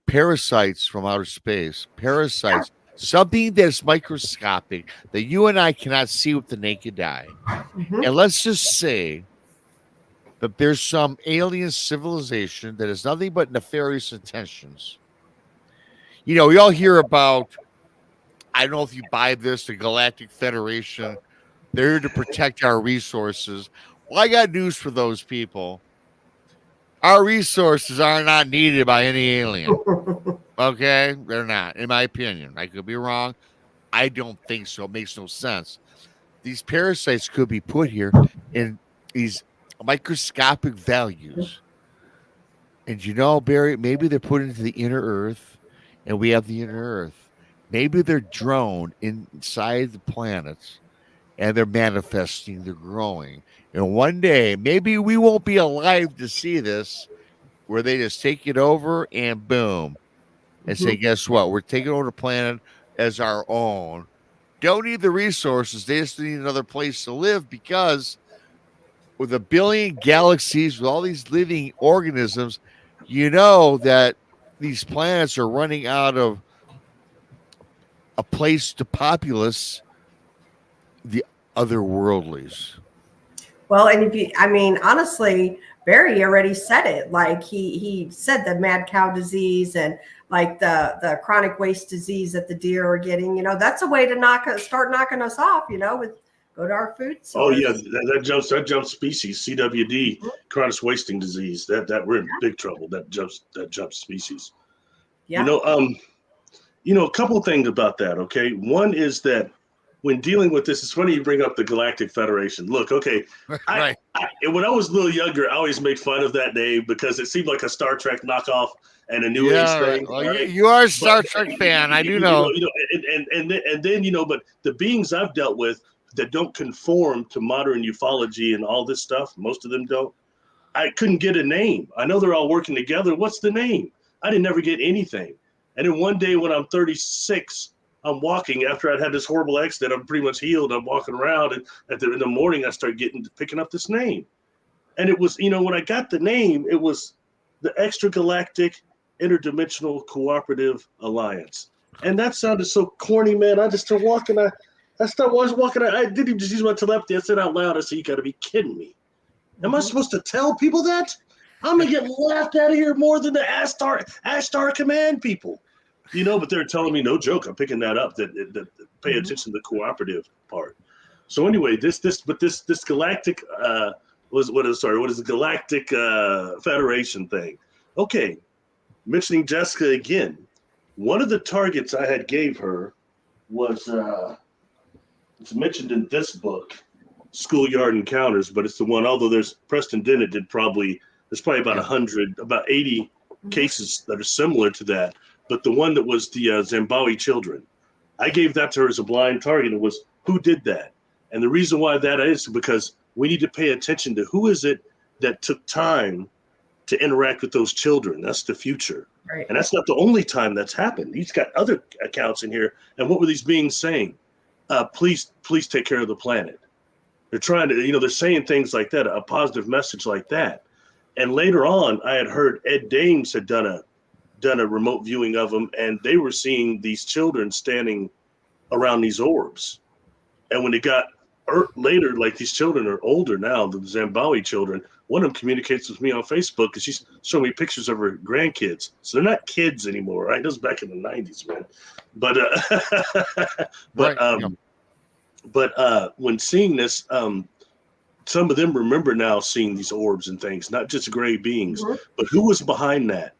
Parasites from outer space. Parasites. Something that's microscopic that you and I cannot see with the naked eye. Mhm. And let's just say that there's some alien civilization that has nothing but nefarious intentions. You know, we all hear about, I don't know if you buy this, the Galactic Federation. They're here to protect our resources. Well, I got news for those people. Our resources are not needed by any alien. Okay? They're not, in my opinion. I could be wrong. I don't think so. It makes no sense. These parasites could be put here in these microscopic values. And you know, Barry, maybe they're put into the inner earth and we have the inner earth. Maybe they're droned inside the planets and they're manifesting, they're growing. And one day, maybe we won't be alive to see this, where they just take it over and boom, and say, guess what? We're taking over the planet as our own. Don't need the resources. They just need another place to live, because with a billion galaxies, with all these living organisms, you know that these planets are running out of a place to populace the otherworldlies. Well, and if you, I mean, honestly, Barry already said it. Like he said the mad cow disease and like the chronic waste disease that the deer are getting. You know, that's a way to start knocking us off. You know, with go to our food source. Oh yeah, that jumps species. CWD, chronic wasting disease. That we're in big trouble. That jumps species. Yeah. You know, a couple of things about that. Okay, one is that when dealing with this, it's funny you bring up the Galactic Federation. Look, okay, Right. When I was a little younger, I always made fun of that name because it seemed like a Star Trek knockoff and a New Age thing. Well, right? you are a Star Trek fan. I do know. And then, you know, but the beings I've dealt with that don't conform to modern ufology and all this stuff, most of them don't. I couldn't get a name. I know they're all working together. What's the name? I didn't never get anything. And then one day when I'm 36, I'm walking after I'd had this horrible accident. I'm pretty much healed. I'm walking around, and in the morning I start picking up this name, and it was, you know, when I got the name, it was the Extragalactic Interdimensional Cooperative Alliance, and that sounded so corny, man. I just started walking. I was walking. I didn't even just use my telepathy. I said out loud, I said, "You got to be kidding me! Am I supposed to tell people that? I'm gonna get laughed out of here more than the Ashtar Command people." You know, but they're telling me, no joke, I'm picking that up, that pay attention to the cooperative part. So anyway, this galactic what is the Galactic Federation thing? Okay, mentioning Jessica again, one of the targets I had gave her was it's mentioned in this book, Schoolyard Encounters, but it's the one, although there's Preston Dennett there's probably about 100, about 80 cases that are similar to that. But the one that was the Zimbabwe children, I gave that to her as a blind target. It was, who did that? And the reason why that is because we need to pay attention to who is it that took time to interact with those children. That's the future. Right. And that's not the only time that's happened. He's got other accounts in here. And what were these beings saying? Please take care of the planet. They're trying to, they're saying things like that, a positive message like that. And later on, I had heard Ed Dames had done a remote viewing of them, and they were seeing these children standing around these orbs. And when they got later, like these children are older now, the Zimbabwe children, one of them communicates with me on Facebook because she's showing me pictures of her grandkids. So they're not kids anymore, right? That was back in the 90s, man. But when seeing this, some of them remember now seeing these orbs and things, not just gray beings, but who was behind that?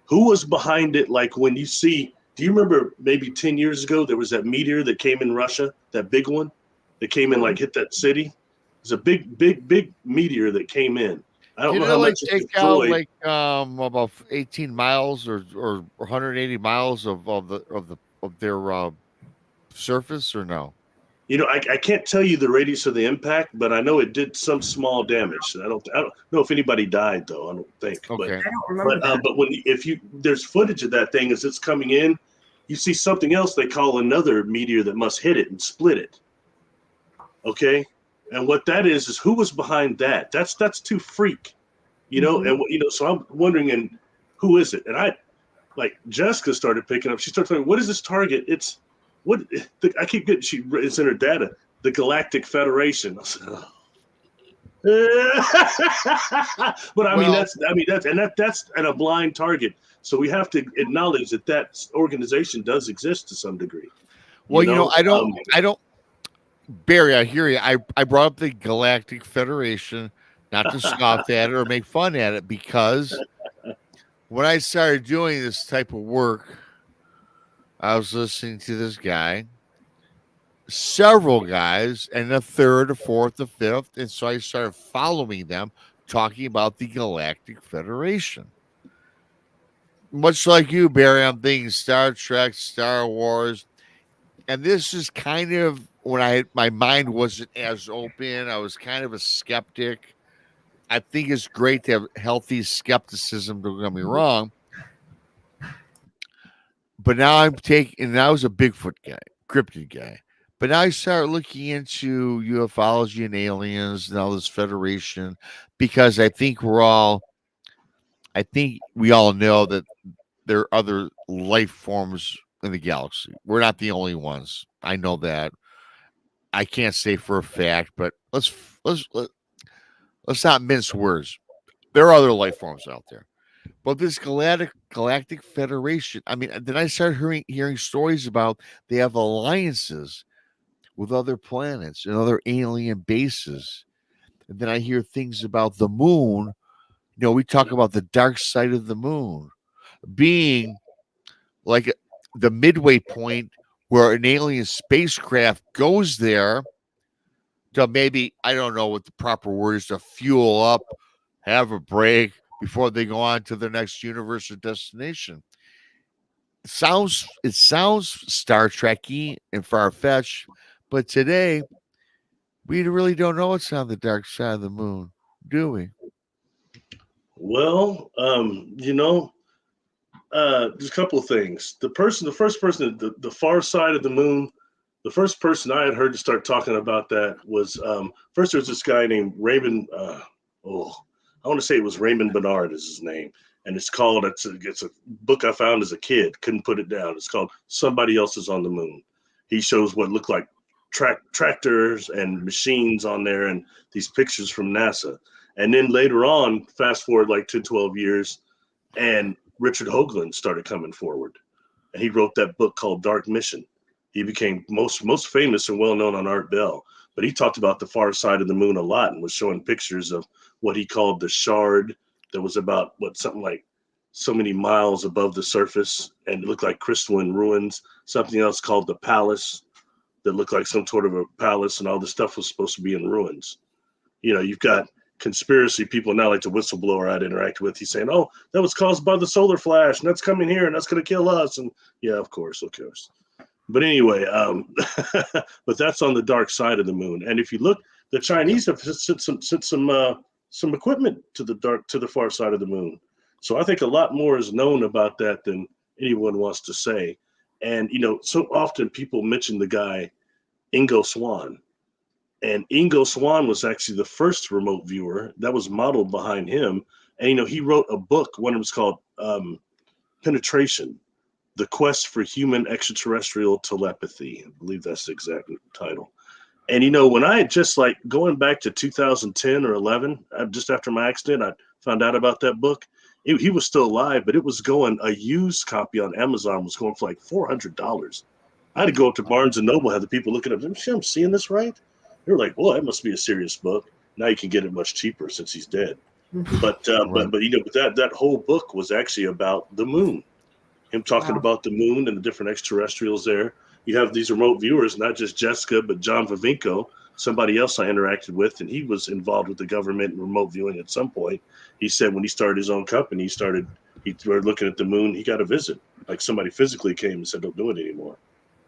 Who was behind it? Like when you see, do you remember maybe 10 years ago, there was that meteor that came in Russia, that big one that came in, like hit that city? It's a big meteor that came in. I don't know how much it take out like about 18 miles or 180 miles of their surface, or no? I can't tell you the radius of the impact, but I know it did some small damage. I don't know if anybody died though. I don't think. Okay. I don't remember that. But there's footage of that thing as it's coming in, you see something else they call another meteor that must hit it and split it. Okay, and what that is who was behind that? That's too freak, And so I'm wondering, and who is it? And like Jessica started picking up. She started talking, what is this target? It's what I keep getting. It's in her data. The Galactic Federation. I said, oh. That's a blind target. So we have to acknowledge that organization does exist to some degree. Well, I don't. Barry, I hear you. I brought up the Galactic Federation, not to scoff at it or make fun at it, because when I started doing this type of work, I was listening to this guy, several guys, and a third, a fourth, a fifth. And so I started following them, talking about the Galactic Federation. Much like you, Barry, I'm thinking Star Trek, Star Wars. And this is kind of when my mind wasn't as open. I was kind of a skeptic. I think it's great to have healthy skepticism, don't get me wrong. But now I was a Bigfoot guy, cryptid guy. But now I start looking into ufology and aliens and all this federation, because I think we all know that there are other life forms in the galaxy. We're not the only ones. I know that. I can't say for a fact, but let's not mince words. There are other life forms out there. But this Galactic Federation, I mean, then I started hearing stories about they have alliances with other planets and other alien bases. And then I hear things about the moon. We talk about the dark side of the moon being like the midway point where an alien spacecraft goes there to maybe, I don't know what the proper word is, to fuel up, have a break before they go on to their next universe or destination. It sounds Star Trek-y and far-fetched, but today we really don't know what's on the dark side of the moon, do we? Well, there's a couple of things. The first person, the far side of the moon, the first person I had heard to start talking about that was first there was this guy named Raymond. I want to say it was Raymond Bernard is his name, and it's a book I found as a kid. Couldn't put it down. It's called Somebody Else is on the Moon. He shows what looked like tractors and machines on there, and these pictures from NASA. And then later on, fast forward like 10, 12 years, and Richard Hoagland started coming forward, and he wrote that book called Dark Mission. He became most famous and well known on Art Bell, but he talked about the far side of the moon a lot and was showing pictures of what he called the shard that was about something like so many miles above the surface, and it looked like crystalline ruins. Something else called the palace that looked like some sort of a palace, and all this stuff was supposed to be in ruins. You've got conspiracy people now, like the whistleblower I'd interact with. He's saying, "Oh, that was caused by the solar flash, and that's coming here, and that's going to kill us." And yeah, of course. But anyway, but that's on the dark side of the moon. And if you look, the Chinese have sent some equipment to the far side of the moon. So I think a lot more is known about that than anyone wants to say. And, so often people mention the guy, Ingo Swann. And Ingo Swann was actually the first remote viewer that was modeled behind him. And, he wrote a book. One of them was called Penetration, The Quest for Human Extraterrestrial Telepathy. I believe that's the exact title. And, when I had just like going back to 2010 or 11, just after my accident, I found out about that book. He was still alive, but it was going, a used copy on Amazon was going for like $400. I had to go up to Barnes and Noble, have the people looking up, I'm seeing this right? They were like, well, that must be a serious book. Now you can get it much cheaper since he's dead. But that whole book was actually about the moon, him talking about the moon and the different extraterrestrials there. You have these remote viewers, not just Jessica, but John Vavinko, somebody else I interacted with, and he was involved with the government and remote viewing at some point. He said when he started his own company, he started looking at the moon. He got a visit, like somebody physically came and said, "Don't do it anymore."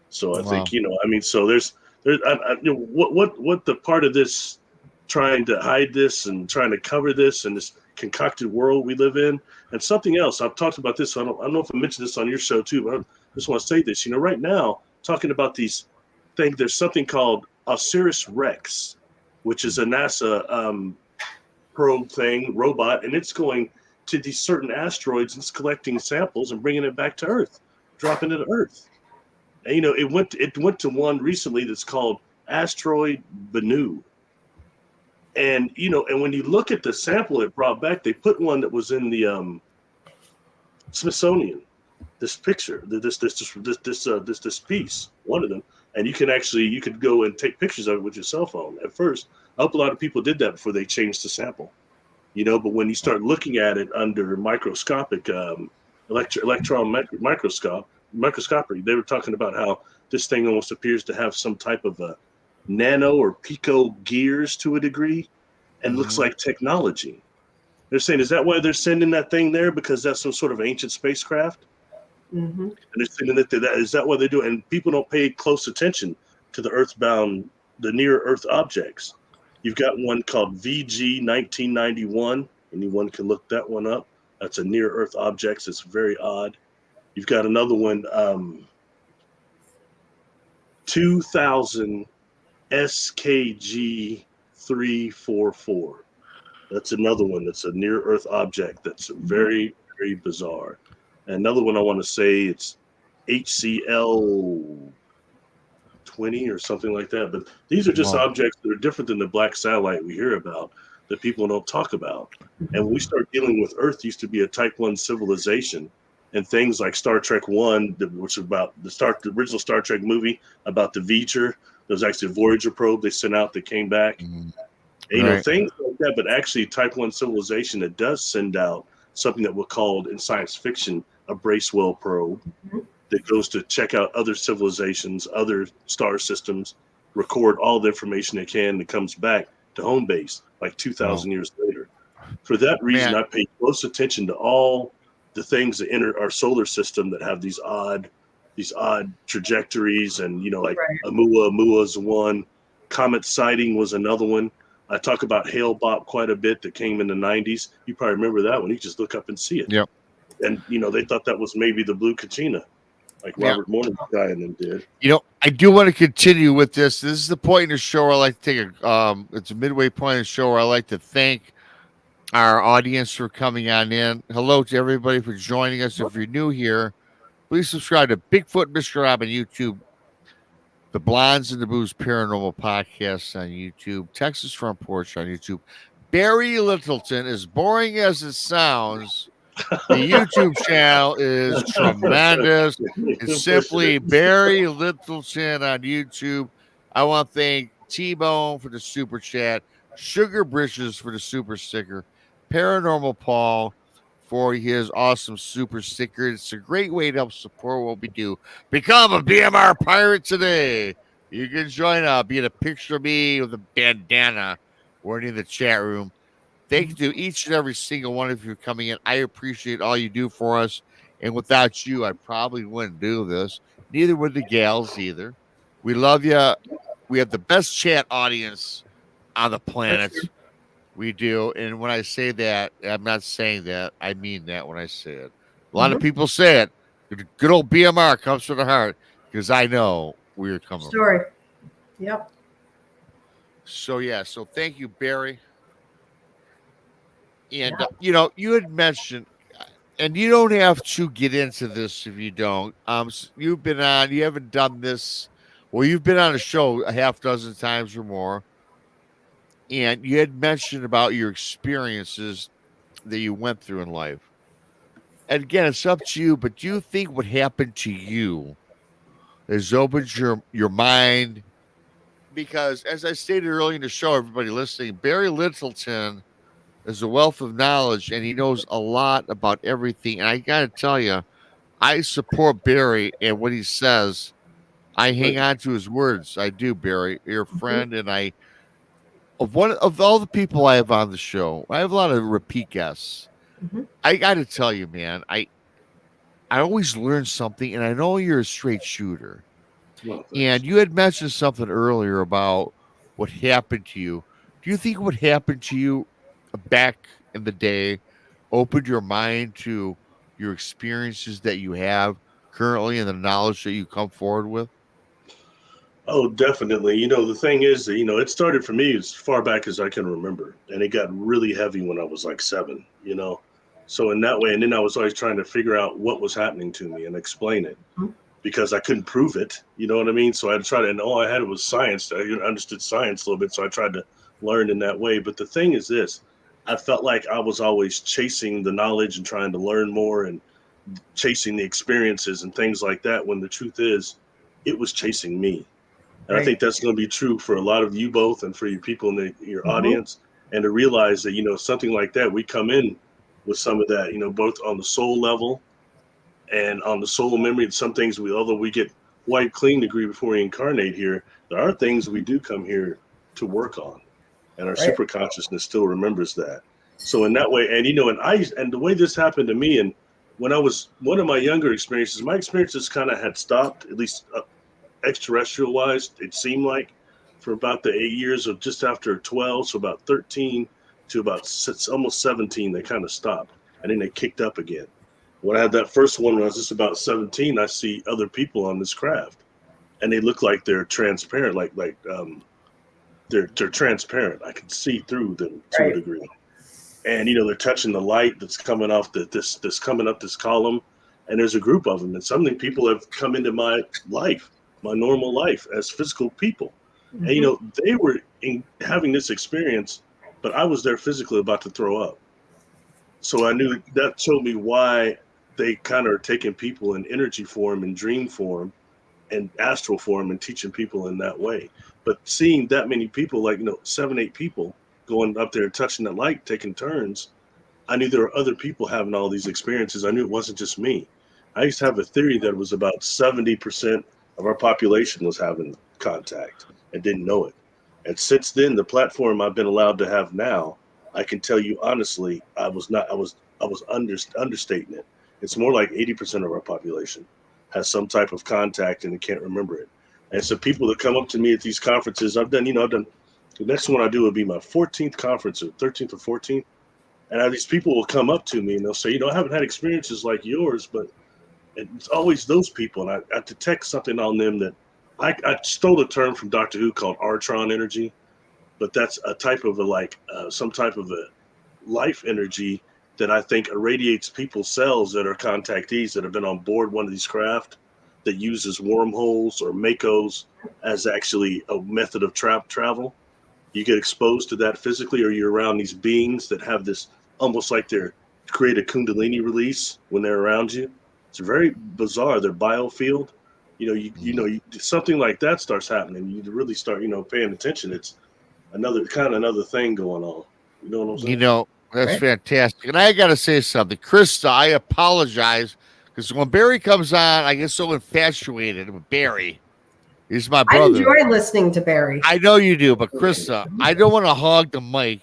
So I think so there's what the part of this trying to hide this and trying to cover this and this concocted world we live in, and something else I've talked about this. So I don't know if I mentioned this on your show too, but I just want to say this. Right now talking about these things, there's something called Osiris Rex, which is a NASA probe thing, robot, and it's going to these certain asteroids and it's collecting samples and bringing it back to Earth, dropping it to Earth. And, it went to one recently that's called Asteroid Bennu. And, and when you look at the sample it brought back, they put one that was in the Smithsonian, this picture, this piece, one of them. And you could go and take pictures of it with your cell phone. At first, I hope a lot of people did that before they changed the sample, but when you start looking at it under microscopic, electron microscopy, they were talking about how this thing almost appears to have some type of a nano or pico gears to a degree and looks like technology. They're saying, is that why they're sending that thing there? Because that's some sort of ancient spacecraft? And they're saying is that what they do? And people don't pay close attention to the near Earth objects. You've got one called VG 1991. Anyone can look that one up. That's a near Earth object. It's very odd. You've got another one, 2000 SKG 344. That's another one that's a near Earth object that's very, very bizarre. Another one I want to say it's HCL 20 or something like that. But these are just objects that are different than the black satellite we hear about that people don't talk about. And when we start dealing with Earth, used to be a Type 1 civilization, and things like Star Trek 1, which is about the original Star Trek movie about the Voyager. There was actually a Voyager probe they sent out that came back. And, things like that. But actually, Type 1 civilization that does send out something that we're called in science fiction a Bracewell probe that goes to check out other civilizations, other star systems, record all the information they can, that comes back to home base like 2,000 years later. For that reason, I pay close attention to all the things that enter our solar system that have these odd trajectories, and Oumua's one. Comet sighting was another one. I talk about Hale-Bopp quite a bit that came in the 90s. You probably remember that one. You just look up and see it. Yep. And, they thought that was maybe the Blue Kachina, like Robert Morning's guy and them did. I do want to continue with this. This is the point in the show where I like to take it's a midway point in the show where I like to thank our audience for coming on in. Hello to everybody for joining us. If you're new here, please subscribe to Bigfoot Mr. Rob on YouTube, the Blondes and the Booze Paranormal Podcast on YouTube, Texas Front Porch on YouTube. Barry Littleton, as boring as it sounds, the YouTube channel is tremendous. It's simply Barry Littleton on YouTube. I want to thank T-Bone for the super chat, Sugar Britches for the super sticker, Paranormal Paul for his awesome super sticker. It's a great way to help support what we do. Become a BMR pirate today. You can join up. Get a picture of me with a bandana. We're in the chat room. Thank you to each and every single one of you for coming in. I appreciate all you do for us. And without you, I probably wouldn't do this. Neither would the gals either. We love you. We have the best chat audience on the planet. We do. And when I say that, I'm not saying that. I mean that when I say it. A lot of Mhm. people say it. Good old BMR comes from the heart because I know where you're coming from. Story. Yep. So, yeah. So, thank you, Barry. And, Yeah. you had mentioned, and you don't have to get into this if you don't. You've been on, you haven't done this. Well, you've been on a show a half dozen times or more. And you had mentioned about your experiences that you went through in life. And again, it's up to you, but do you think what happened to you has opened your mind? Because as I stated earlier in the show, everybody listening, Barry Littleton is a wealth of knowledge and he knows a lot about everything. And I gotta tell you, I support Barry and what he says. I hang on to his words. I do, Barry. You're a Mhm. friend, and of all the people I have on the show, I have a lot of repeat guests. Mhm. I gotta tell you, man, I always learn something, and I know you're a straight shooter. Well, thanks. And you had mentioned something earlier about what happened to you. Do you think what happened to you back in the day opened your mind to your experiences that you have currently and the knowledge that you come forward with? Oh, definitely. The thing is that, it started for me as far back as I can remember. And it got really heavy when I was like 7. So in that way, and then I was always trying to figure out what was happening to me and explain it Mhm. because I couldn't prove it. You know what I mean? So I had to try to, and all I had was science. I understood science a little bit. So I tried to learn in that way. But the thing is this, I felt like I was always chasing the knowledge and trying to learn more and chasing the experiences and things like that. When the truth is, it was chasing me. And I Right. think that's going to be true for a lot of you both and for your people in your Mhm. audience. And to realize that, something like that, we come in with some of that, both on the soul level and on the soul memory. Some things although we get wiped clean degree before we incarnate here, there are things we do come here to work on. And our Right. super consciousness still remembers that. So in that way, and the way this happened to me, and when I was one of my younger experiences, my experiences kind of had stopped, at least extraterrestrial wise, it seemed like for about the 8 years of just after 12, so about 13 to about almost 17, they kind of stopped and then they kicked up again. When I had that first one, when I was just about 17, I see other people on this craft and they look like they're transparent, they're transparent. I can see through them to a Right. degree. And they're touching the light that's coming off this coming up this column, and there's a group of them, and some of the people have come into my life, my normal life as physical people, and Mhm. they were having this experience, but I was there physically about to throw up. So I knew that showed me why they kind of are taking people in energy form and dream form and astral form and teaching people in that way. But seeing that many people, like 7, 8 people going up there and touching the light, taking turns, I knew there were other people having all these experiences. I knew it wasn't just me. I used to have a theory that it was about 70% of our population was having contact and didn't know it. And since then, the platform I've been allowed to have now, I can tell you honestly, I was not. I was understating it. It's more like 80% of our population has some type of contact and they can't remember it. And so people that come up to me at these conferences, I've done. The next one I do will be my 14th conference, or 13th or 14th, and these people will come up to me and they'll say, I haven't had experiences like yours, but it's always those people. And I detect something on them that I stole a term from Doctor Who called Artron energy, but that's a type of some type of a life energy that I think irradiates people's cells that are contactees that have been on board one of these craft that uses wormholes or makos as actually a method of travel. You get exposed to that physically, or you're around these beings that have this almost like they're create a kundalini release when they're around you. It's very bizarre. Their biofield, something like that starts happening. You really start, paying attention. It's another thing going on. You know what I'm saying? That's Right. fantastic. And I got to say something. Krista, I apologize because when Barry comes on, I get so infatuated with Barry. He's my I brother. enjoy listening to Barry. I know you do, but Krista, I don't want to hog the mic.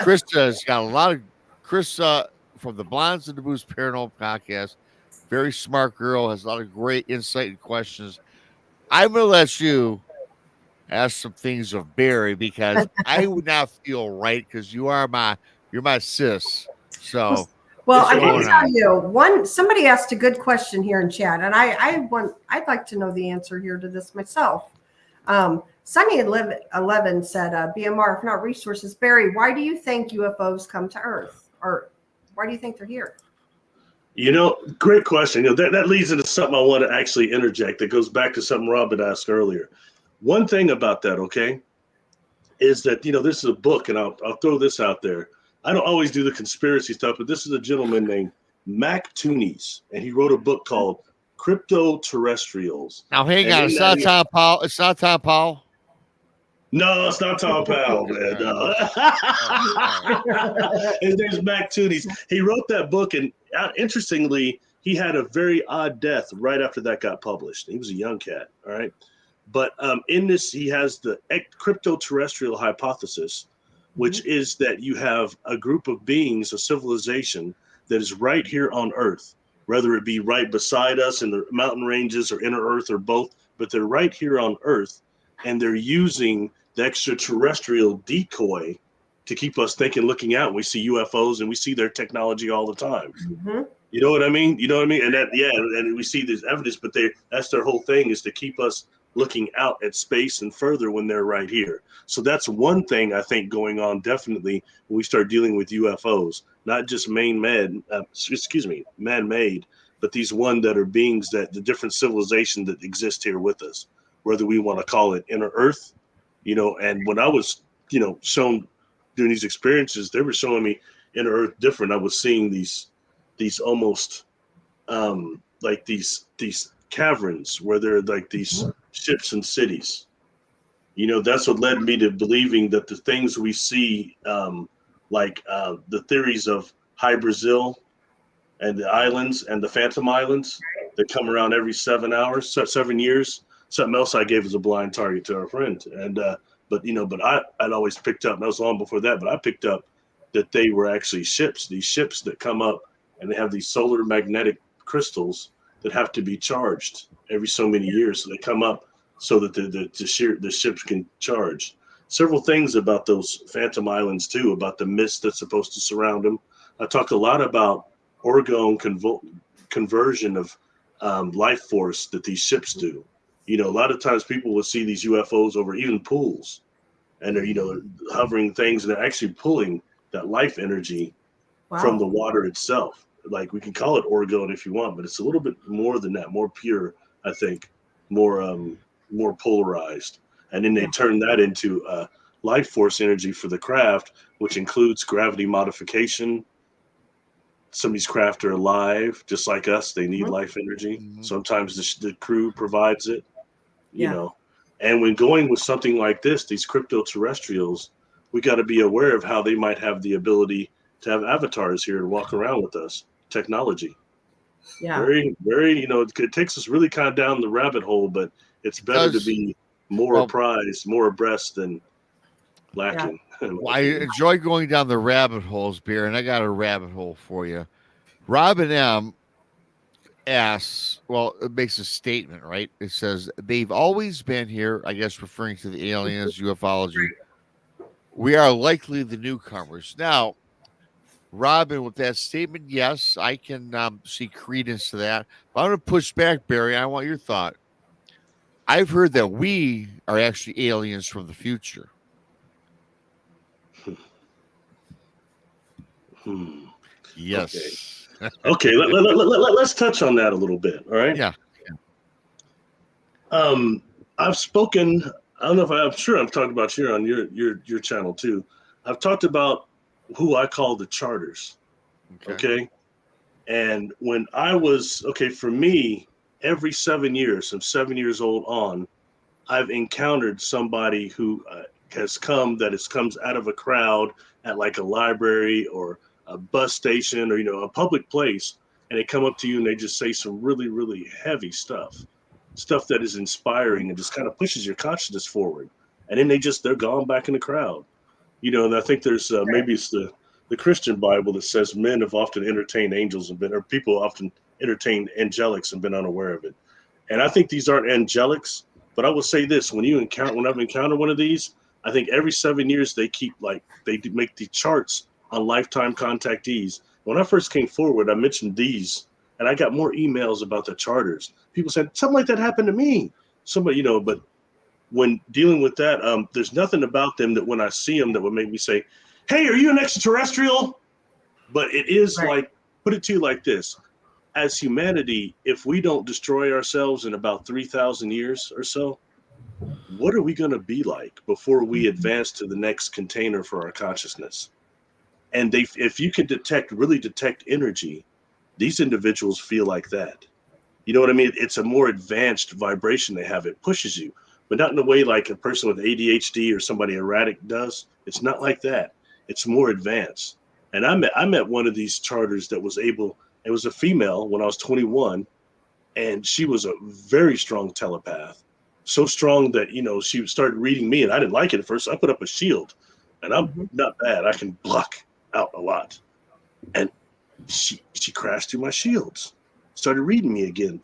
Krista has got a lot of Krista from the Blondes and the Booze Paranormal podcast. Very smart girl, has a lot of great insight and questions. I'm going to let you ask some things of Barry because I would not feel right because you're my sis. So Well, I what's can going tell on? you somebody asked a good question here in chat, and I'd like to know the answer here to this myself. Sunny 11 said, BMR, if not resources, Barry, why do you think UFOs come to Earth? Or why do you think they're here? Great question. That leads into something I want to actually interject that goes back to something Robin asked earlier. One thing about that, okay, is that, this is a book, and I'll throw this out there. I don't always do the conspiracy stuff, but this is a gentleman named Mac Toonies, and he wrote a book called Cryptoterrestrials. Now hang And on, in it's that not Tom Powell. It's not Tom Powell. No, it's not Tom Powell, man. No. His name's Mac Toonies. He wrote that book, and interestingly, he had a very odd death right after that got published. He was a young cat, all right? But in this, he has the cryptoterrestrial hypothesis, which is that you have a group of beings, a civilization that is right here on Earth, whether it be right beside us in the mountain ranges or inner Earth or both, but they're right here on Earth, and they're using the extraterrestrial decoy to keep us thinking, looking out. We see UFOs and we see their technology all the time. Mm-hmm. You know what I mean? And that, yeah, and we see this evidence, but that's their whole thing, is to keep us looking out at space and further when they're right here. So that's one thing I think going on definitely when we start dealing with UFOs, not just man-made, but these one that are beings that the different civilization that exist here with us, whether we want to call it inner Earth, and when I was, shown doing these experiences, they were showing me inner Earth different. I was seeing these almost like these caverns where they're like these ships and cities. That's what led me to believing that the things we see, the theories of High Brazil and the islands and the Phantom Islands that come around every 7 years. Something else I gave as a blind target to our friend. And but I'd always picked up, and that was long before that, but I picked up that they were actually these ships that come up and they have these solar magnetic crystals that have to be charged every so many years. So they come up so that the ships can charge. Several things about those Phantom Islands too, about the mist that's supposed to surround them. I talked a lot about orgone conversion of life force that these ships do. A lot of times people will see these UFOs over even pools, and they're hovering things, and they're actually pulling that life energy from the water itself. Like, we can call it orgone if you want, but it's a little bit more than that, more pure, I think, more polarized. And then they turn that into life force energy for the craft, which includes gravity modification. Some of these craft are alive, just like us. They need life energy. Sometimes the crew provides it, And when going with something like this, these cryptoterrestrials, we got to be aware of how they might have the ability to have avatars here and walk around with us. Technology. Yeah. Very, very, it takes us really kind of down the rabbit hole, but it's better to be more apprised, more abreast than lacking. Yeah. Well, I enjoy going down the rabbit holes, Beer, and I got a rabbit hole for you. Robin M asks, it makes a statement, right? It says, they've always been here, I guess referring to the aliens, ufology. We are likely the newcomers. Now, Robin, with that statement, yes, I can see credence to that. But I'm going to push back, Barry. I want your thought. I've heard that we are actually aliens from the future. Yes. Okay. Let's touch on that a little bit. All right. Yeah. I've spoken. I don't know if I'm sure I've talked about you on your channel too. I've talked about who I call the charters. Okay. And when I was for me, every 7 years, from 7 years old on, I've encountered somebody who comes out of a crowd at like a library or a bus station or a public place, and they come up to you and they just say some really, really heavy stuff that is inspiring and just kind of pushes your consciousness forward, and then they're gone back in the crowd. And I think there's maybe it's the Christian Bible that says men have often entertained angels or people often entertain angelics and been unaware of it. And I think these aren't angelics. But I will say this: when I've encountered one of these, I think every 7 years they make the charts on lifetime contactees. When I first came forward, I mentioned these, and I got more emails about the charters. People said something like that happened to me. Somebody, but when dealing with that, there's nothing about them that when I see them that would make me say, "Hey, are you an extraterrestrial?" But it is like, put it to you like this: as humanity, if we don't destroy ourselves in about 3,000 years or so, what are we going to be like before we advance to the next container for our consciousness? And if you can really detect energy, these individuals feel like that. You know what I mean? It's a more advanced vibration they have. It pushes you, but not in a way like a person with ADHD or somebody erratic does. It's not like that. It's more advanced. And I met one of these charters that was able, it was a female when I was 21, and she was a very strong telepath. So strong that, she started reading me, and I didn't like it at first. I put up a shield, and I'm not bad. I can block out a lot. And she crashed through my shields, started reading me again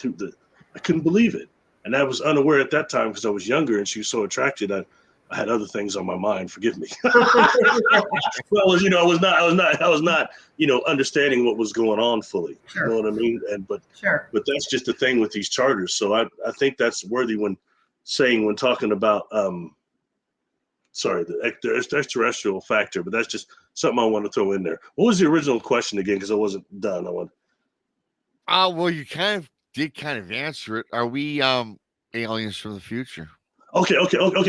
I couldn't believe it. And I was unaware at that time because I was younger and she was so attracted. I had other things on my mind. Forgive me. Well, I was not, understanding what was going on fully. Sure. You know what I mean? But that's just the thing with these charters. So I think that's worthy when talking about, the extraterrestrial factor, but that's just something I want to throw in there. What was the original question again? Because I wasn't done. Well, you did answer it. Are we aliens from the future? Okay.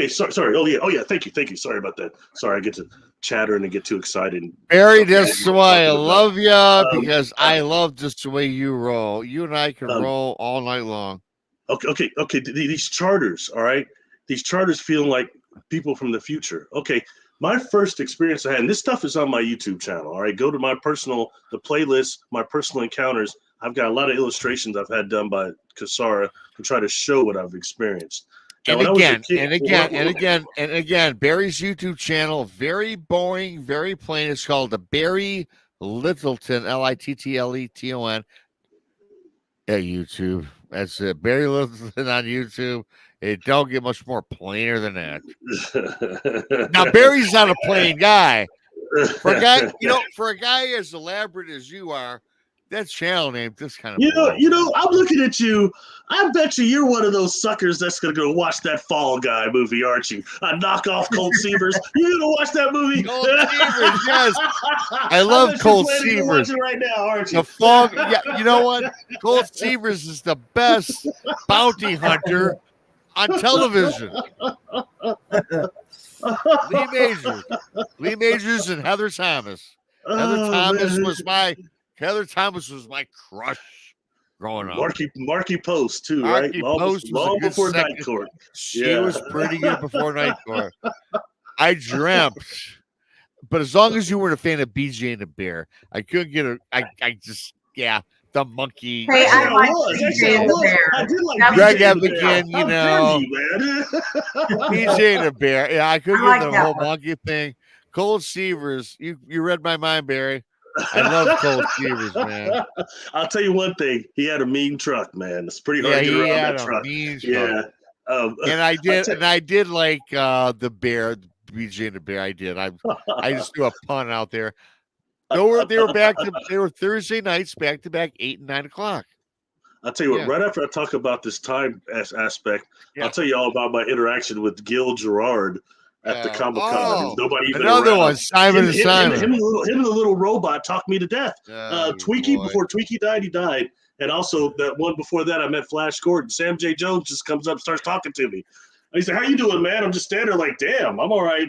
Sorry. Oh yeah. Thank you. Sorry about that. Sorry, I get to chatter and get too excited. Barry, that's why I love you, because I love just the way you roll. You and I can roll all night long. Okay. These charters, all right. These charters feel like people from the future. Okay. My first experience I had, and this stuff is on my YouTube channel. All right. Go to the playlist, my personal encounters. I've got a lot of illustrations I've had done by Kasara to try to show what I've experienced. Now, and again, Barry's YouTube channel, very boring, very plain. It's called the Barry Littleton, Littleton, at YouTube. That's it. Barry Littleton on YouTube. It don't get much more plainer than that. Now, Barry's not a plain guy. For a guy as elaborate as you are, that channel name just kind of I'm looking at you. I bet you're one of those suckers that's gonna go watch that Fall Guy movie, aren't you? A knockoff Colt Seavers. You gonna watch that movie? Colt Seavers, yes. I love Colt Seavers right now, aren't you? You know what? Colt Seavers is the best bounty hunter on television. Lee Majors and Heather Thomas. Heather Thomas was my crush growing up. Marky Post too, Marky right? Post long before Night Court. She was pretty good before Night Court. I dreamt, but as long as you weren't a fan of BJ and the Bear, I couldn't get the monkey. Hey, I like BJ and the Bear. I did like Greg BJ Evigan, BJ and the Bear. Yeah, I couldn't get the whole monkey thing. Cold Seavers, you read my mind, Barry. I love Cold Seavers, man. I'll tell you one thing. He had a mean truck, man. It's pretty hard to get around that truck. Yeah. And I did like the Bear, BJ and the Bear. I did. I just threw a pun out there. They were Thursday nights back to back, 8 and 9 o'clock. I'll tell you what, right after I talk about this time aspect, I'll tell you all about my interaction with Gil Gerard at the Comic-Con. Nobody even another around. one, Simon and Simon. Him and the little robot talked me to death. Tweaky, before Tweaky died, he died. And also that one before that, I met Flash Gordon. Sam J. Jones just comes up and starts talking to me. And he said, "How you doing, man?" I'm just standing there like, "Damn, I'm all right,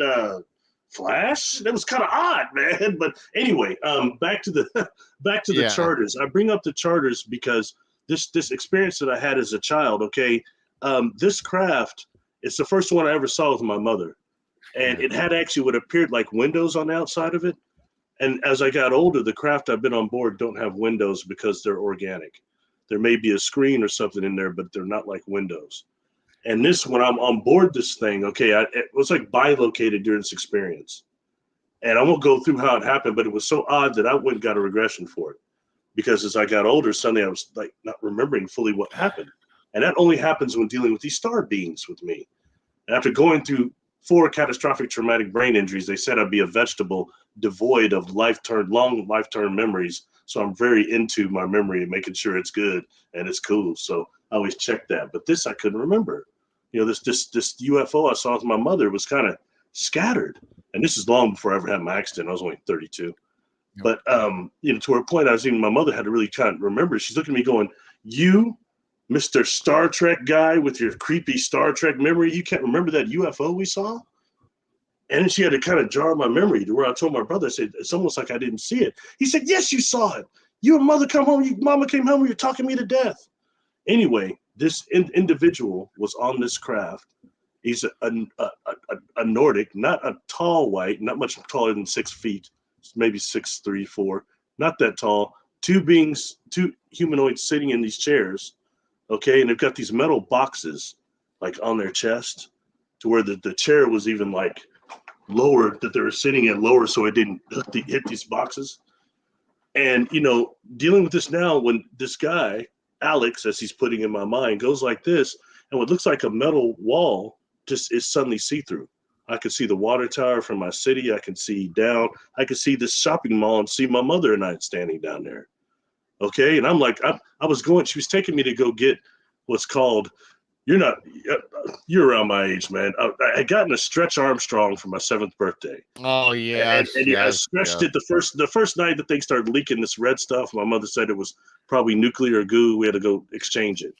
Flash." That was kind of odd, man. But anyway, back to the charters. I bring up the charters because this experience that I had as a child, this craft, it's the first one I ever saw with my mother. And it had actually what appeared like windows on the outside of it. And as I got older, the craft I've been on board don't have windows because they're organic. There may be a screen or something in there, but they're not like windows. And this, when I'm on board this thing, it was like bilocated during this experience. And I won't go through how it happened, but it was so odd that I went and got a regression for it. Because as I got older, suddenly I was like not remembering fully what happened. And that only happens when dealing with these star beings with me. And after going through 4 catastrophic traumatic brain injuries, they said I'd be a vegetable devoid of long life-term memories. So I'm very into my memory and making sure it's good and it's cool. So I always check that. But this I couldn't remember. You know, this UFO I saw with my mother was kind of scattered. And this is long before I ever had my accident. I was only 32. But you know, to her point, my mother had to really kind of remember. She's looking at me going, "You, Mr. Star Trek guy with your creepy Star Trek memory, you can't remember that UFO we saw?" And then she had to kind of jar my memory to where I told my brother, I said, "It's almost like I didn't see it." He said, "Yes, you saw it. You and mama came home, you're talking me to death." Anyway, this individual was on this craft. He's a Nordic, not a tall white, not much taller than 6 feet, maybe 6'3", 4, not that tall. 2 humanoids sitting in these chairs, okay, and they've got these metal boxes like on their chest, to where the chair was even like lower, that they were sitting at lower, so it didn't hit these boxes. And you know, dealing with this now, when this guy Alex, as he's putting in my mind, goes like this, and what looks like a metal wall just is suddenly see-through. I could see the water tower from my city. I can see down. I could see this shopping mall and see my mother and I standing down there. Okay. And I'm like, I was going, she was taking me to go get what's called, you're around my age, man. I had gotten a Stretch Armstrong for my 7th birthday. Oh, yeah. And I stretched it the first night the thing started leaking this red stuff. My mother said it was probably nuclear goo. We had to go exchange it.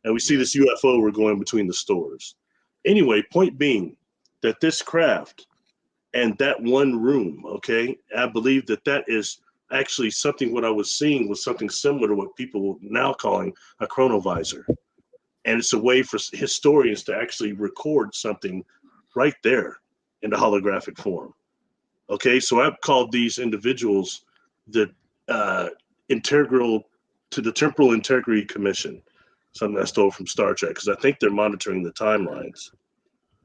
And we see this UFO, we're going between the stores. Anyway, point being, that this craft and that one room, okay, I believe that is actually something, what I was seeing was something similar to what people are now calling a chronovisor. And it's a way for historians to actually record something right there in the holographic form. Okay, so I've called these individuals the integral to the Temporal Integrity Commission, something I stole from Star Trek, because I think they're monitoring the timelines.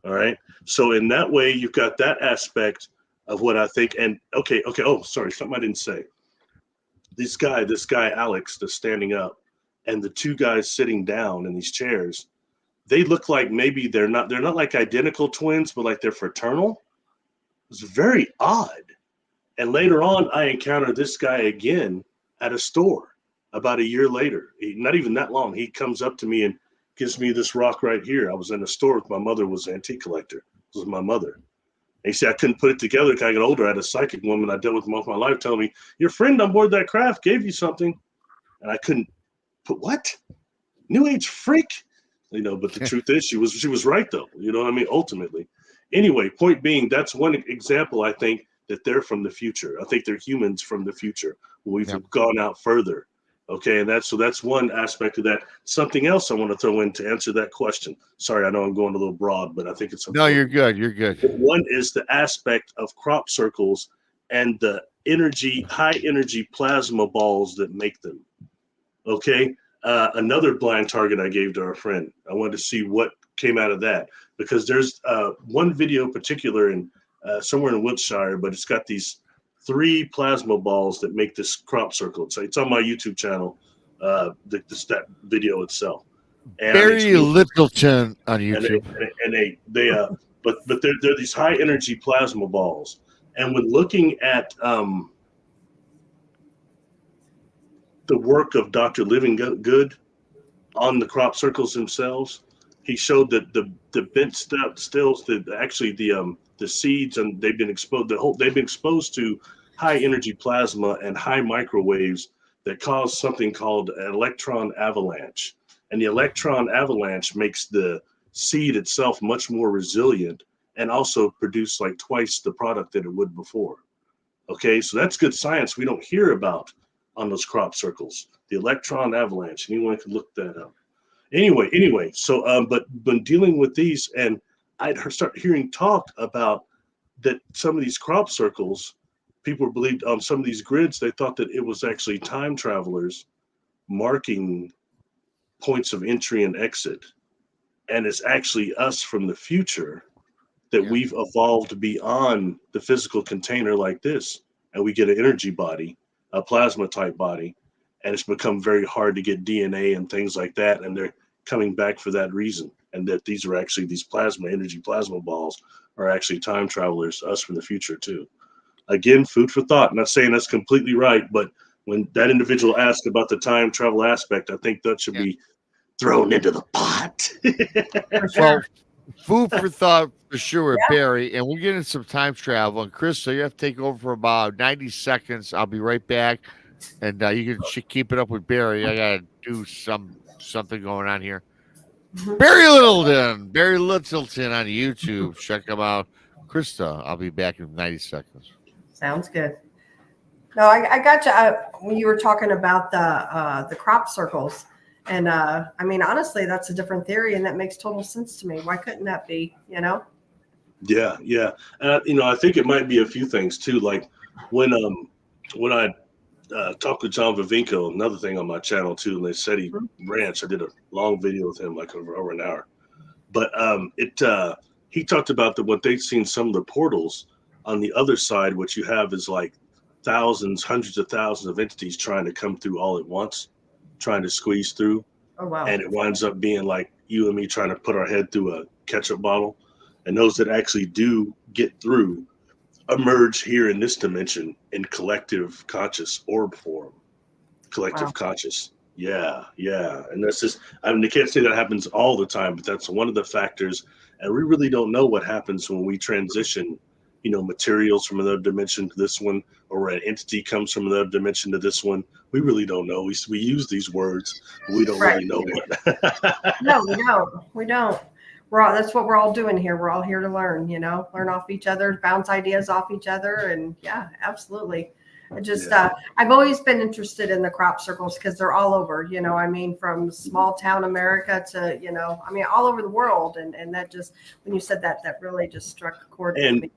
All right. So in that way, you've got that aspect of what I think. And okay. Oh, sorry, something I didn't say. This guy, Alex, that's standing up, and the 2 guys sitting down in these chairs, they look like maybe they're not like identical twins, but like they're fraternal. It's very odd. And later on, I encountered this guy again at a store about a year later. Not even that long. He comes up to me and gives me this rock right here. I was in a store with my mother, was an antique collector. This was my mother. And he said, I couldn't put it together because I got older. I had a psychic woman I dealt with most of my life telling me, your friend on board that craft gave you something. And I couldn't put what? New Age freak? You know, but the truth is she was right though. You know what I mean? Ultimately. Anyway, point being, that's one example, I think, that they're from the future. I think they're humans from the future. We've gone out further. Okay, and that's one aspect of that. Something else I want to throw in to answer that question. Sorry, I know I'm going a little broad, but I think it's important. No, you're good. You're good. One is the aspect of crop circles and the high energy plasma balls that make them. Okay, another blind target I gave to our friend. I wanted to see what came out of that, because there's one video in particular in somewhere in Wiltshire, but it's got these 3 plasma balls that make this crop circle. It's on my YouTube channel, that video itself. And Barry Littleton on YouTube. But they're these high energy plasma balls. And when looking at the work of Dr. Living Good on the crop circles themselves, he showed that the bent stills, the seeds, and they've been exposed to high energy plasma and high microwaves that cause something called an electron avalanche. And the electron avalanche makes the seed itself much more resilient and also produce like twice the product that it would before. Okay, so that's good science we don't hear about on those crop circles. The electron avalanche, anyone can look that up. Anyway, so but when dealing with these, and I'd start hearing talk about that some of these crop circles, people believed on some of these grids, they thought that it was actually time travelers marking points of entry and exit. And it's actually us from the future that we've evolved beyond the physical container like this. And we get an energy body, a plasma type body. And it's become very hard to get DNA and things like that. And they're coming back for that reason, and that these are actually these plasma balls are actually time travelers, us from the future too. Again, food for thought. I'm not saying that's completely right, but when that individual asked about the time travel aspect, I think that should be thrown into the pot. For Well, sure. food for thought for sure, Barry. And we're getting some time travel. And KRISTA, you have to take over for about 90 seconds. I'll be right back. And you can keep it up with Barry. I got to do something going on here. Barry Littleton on YouTube. Check him out. KRISTA, I'll be back in 90 seconds. Sounds good. No, I got you. When you were talking about the crop circles, and I mean, honestly, that's a different theory, and that makes total sense to me. Why couldn't that be? You know? Yeah, and I think it might be a few things too. Like when I talked with John Vivinco, another thing on my channel too, and they said he ranch. I did a long video with him, like over an hour. But he talked about what they've seen some of the portals on the other side. What you have is like thousands, hundreds of thousands of entities trying to come through all at once, trying to squeeze through. Oh wow! And it winds up being like you and me trying to put our head through a ketchup bottle. And those that actually do get through emerge here in this dimension in collective conscious orb form. Collective conscious. Yeah. And that's just, I mean, I can't say that happens all the time, but that's one of the factors. And we really don't know what happens when we transition, materials from another dimension to this one, or an entity comes from another dimension to this one. We really don't know. We use these words, but we don't really know what. No, we don't. That's what we're all doing here. We're all here to learn, learn off each other, bounce ideas off each other. And yeah, absolutely. I've always been interested in the crop circles because they're all over, from small town America to, all over the world. And that just, when you said that really just struck a chord with me.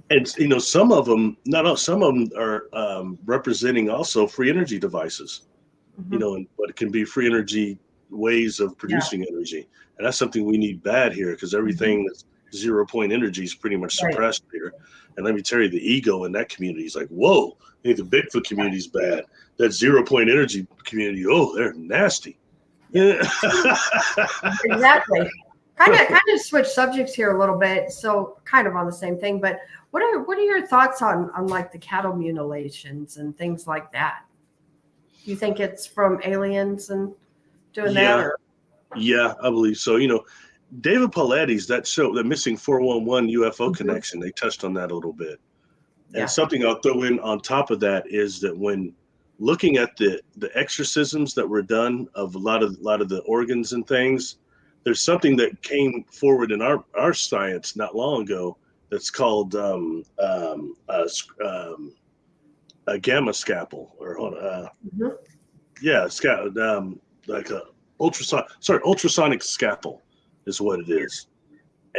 And some of them, some of them are representing also free energy devices, and what can be free energy ways of producing energy. And that's something we need bad here, because everything that's 0 point energy is pretty much suppressed here. And let me tell you, the ego in that community is like, whoa, I think the Bigfoot community is bad. That 0 point energy community, oh, they're nasty. Yeah. Exactly. Kind of switch subjects here a little bit. So kind of on the same thing, but what are your thoughts on like the cattle mutilations and things like that? You think it's from aliens and doing that? Or? Yeah, I believe so. David Pauletti's, that show, the Missing 411 UFO Connection, they touched on that a little bit. And something I'll throw in on top of that is that when looking at the exorcisms that were done of a lot of the organs and things, there's something that came forward in our science not long ago that's called a gamma scalpel, or like a ultrasonic scalpel is what it is.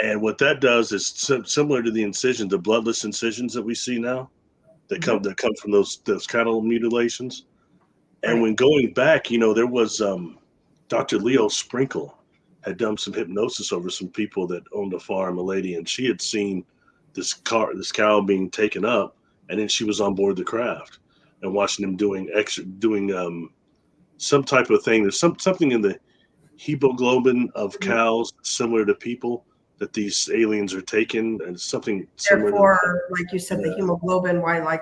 And what that does is similar to the incision, the bloodless incisions that we see now that come from those cattle mutilations. And when going back, there was Dr. Leo Sprinkle had done some hypnosis over some people that owned a farm, a lady, and she had seen this cow being taken up, and then she was on board the craft and watching them doing some type of thing. There's something in the hemoglobin of cows similar to people that these aliens are taking, and something similar. Therefore, like you said, the hemoglobin, why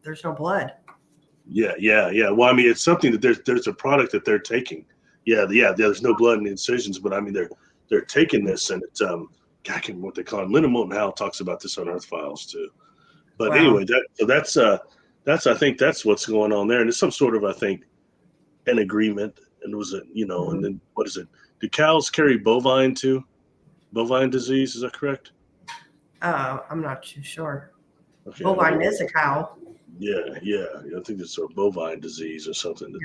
there's no blood. Yeah. Well, I mean, it's something that there's a product that they're taking. Yeah. There's no blood in the incisions, but I mean, they're taking this, and it's what they call it. Linda Moulton Howe talks about this on Earth Files too. But anyway, that's I think that's what's going on there, and it's some sort of, I think, an agreement. And was it, and then what is it? Do cows carry bovine too? Bovine disease, is that correct? I'm not too sure. Okay, bovine is a cow. Yeah. I think it's a bovine disease or something.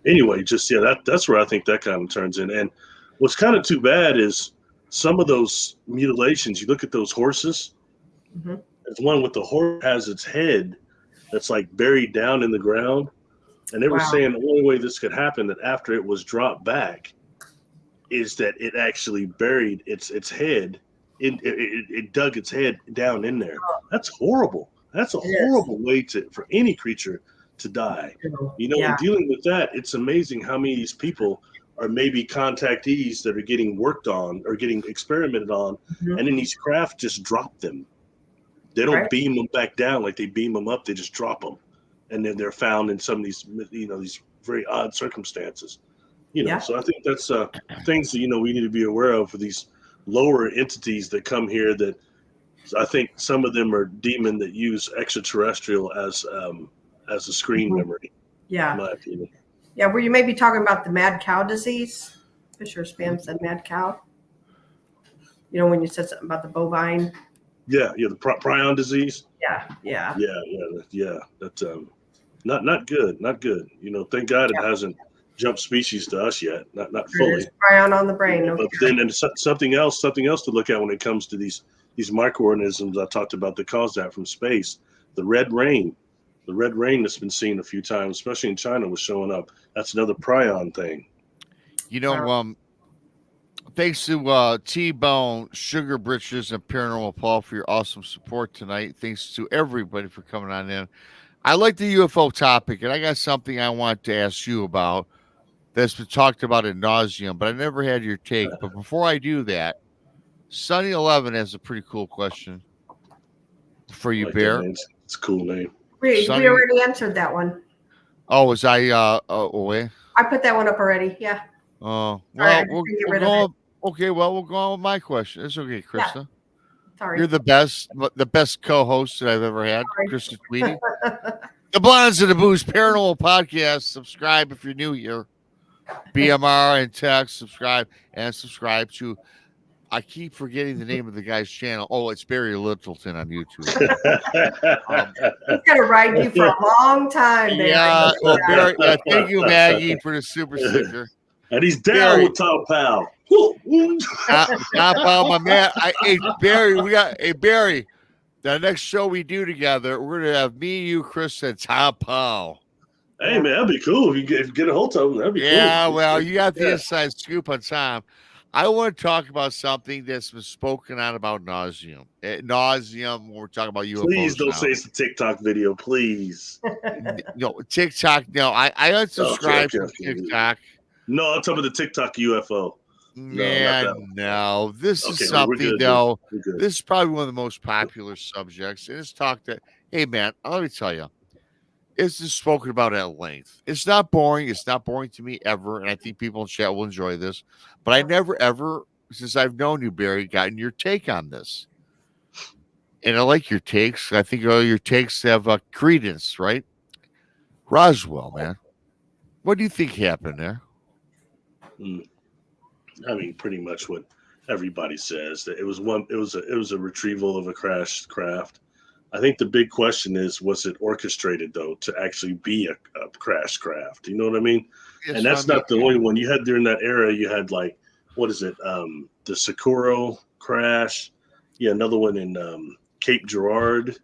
Anyway, that's where I think that kind of turns in. And what's kind of too bad is some of those mutilations. You look at those horses. The one with the horse has its head that's like buried down in the ground. And they were saying the only way this could happen, that after it was dropped back, is that it actually buried its head. It dug its head down in there. That's horrible. That's a horrible way for any creature to die. And dealing with that, it's amazing how many of these people are maybe contactees that are getting worked on or getting experimented on, and then these craft just drop them. They don't beam them back down like they beam them up. They just drop them, and then they're found in some of these, these very odd circumstances. So I think that's things that we need to be aware of for these lower entities that come here. That I think some of them are demon that use extraterrestrial as a screen memory. Yeah. In my opinion. Yeah, were you maybe talking about the mad cow disease? Fisher Spam said mad cow. When you said something about the bovine. Yeah, the prion disease. Yeah. That's not good. Thank God it hasn't jumped species to us yet. Not fully. Prion on the brain. But then and something else to look at when it comes to these microorganisms I talked about that cause that from space. The red rain. The red rain that's been seen a few times, especially in China, was showing up. That's another prion thing. Thanks to T-Bone, Sugar Britches, and Paranormal Paul for your awesome support tonight. Thanks to everybody for coming on in. I like the UFO topic, and I got something I want to ask you about that's been talked about ad nauseum, but I never had your take. But before I do that, Sunny 11 has a pretty cool question for you, Bear. It's a cool name. We already answered that one. Oh, was I away? I put that one up already. Yeah. Oh, well, we'll go. Okay, well, we'll go on with my question. It's okay, KRISTA. Yeah. Sorry. You're the best co-host that I've ever had, KRISTA Tweedy. The Blondes and the Booze Paranormal Podcast. Subscribe if you're new here. BMR and text. Subscribe to. I keep forgetting the name of the guy's channel. Oh, it's Barry Littleton on YouTube. He's gonna ride you for a long time, Barry. Yeah, well, Barry. Yeah, thank you, Maggie, for the super sticker. And he's down with Tom Powell. Tom Powell, my man. Hey, Barry. The next show we do together, we're gonna have me, you, Chris, and Tom Powell. Hey, man, that'd be cool if you get a hold of him. That'd be cool. Yeah, well, you got the inside scoop on Tom. I want to talk about something that's been spoken on about nauseum. When we're talking about UFOs. Please don't say it's a TikTok video, please. No, TikTok. No, I unsubscribed from TikTok. No, I'm talking about the TikTok UFO. No. This is something, though. This is probably one of the most popular subjects. And it's talked that, hey, man, let me tell you. It's just spoken about at length. It's not boring. It's not boring to me ever. And I think people in chat will enjoy this. But I never, ever, since I've known you, Barry, gotten your take on this. And I like your takes. I think all your takes have credence, right? Roswell, man. What do you think happened there? I mean, pretty much what everybody says. That it was a retrieval of a crashed craft. I think the big question is, was it orchestrated, though, to actually be a crash craft? You know what I mean? Yes, and that's not the only one. You had during that era, you had like, what is it? The Socorro crash. Yeah, another one in Cape Girardeau.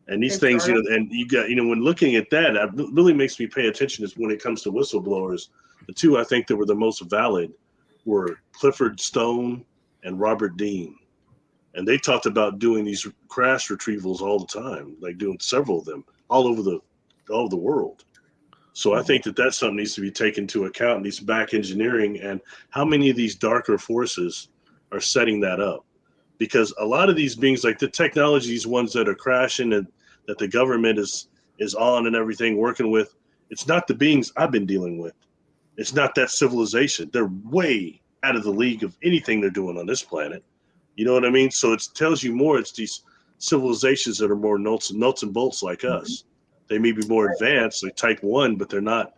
And these things, and you got, when looking at that, it really makes me pay attention is when it comes to whistleblowers. The two I think that were the most valid were Clifford Stone and Robert Dean. And they talked about doing these crash retrievals all the time, like doing several of them all over the world. So I think that that's something needs to be taken into account, these back engineering, and how many of these darker forces are setting that up. Because a lot of these beings, like the technologies, ones that are crashing and that the government is on and everything, working with, it's not the beings I've been dealing with. It's not that civilization. They're way out of the league of anything they're doing on this planet. You know what I mean? So it tells you more. It's these civilizations that are more nuts and bolts like us. They may be more advanced, like type 1, but they're not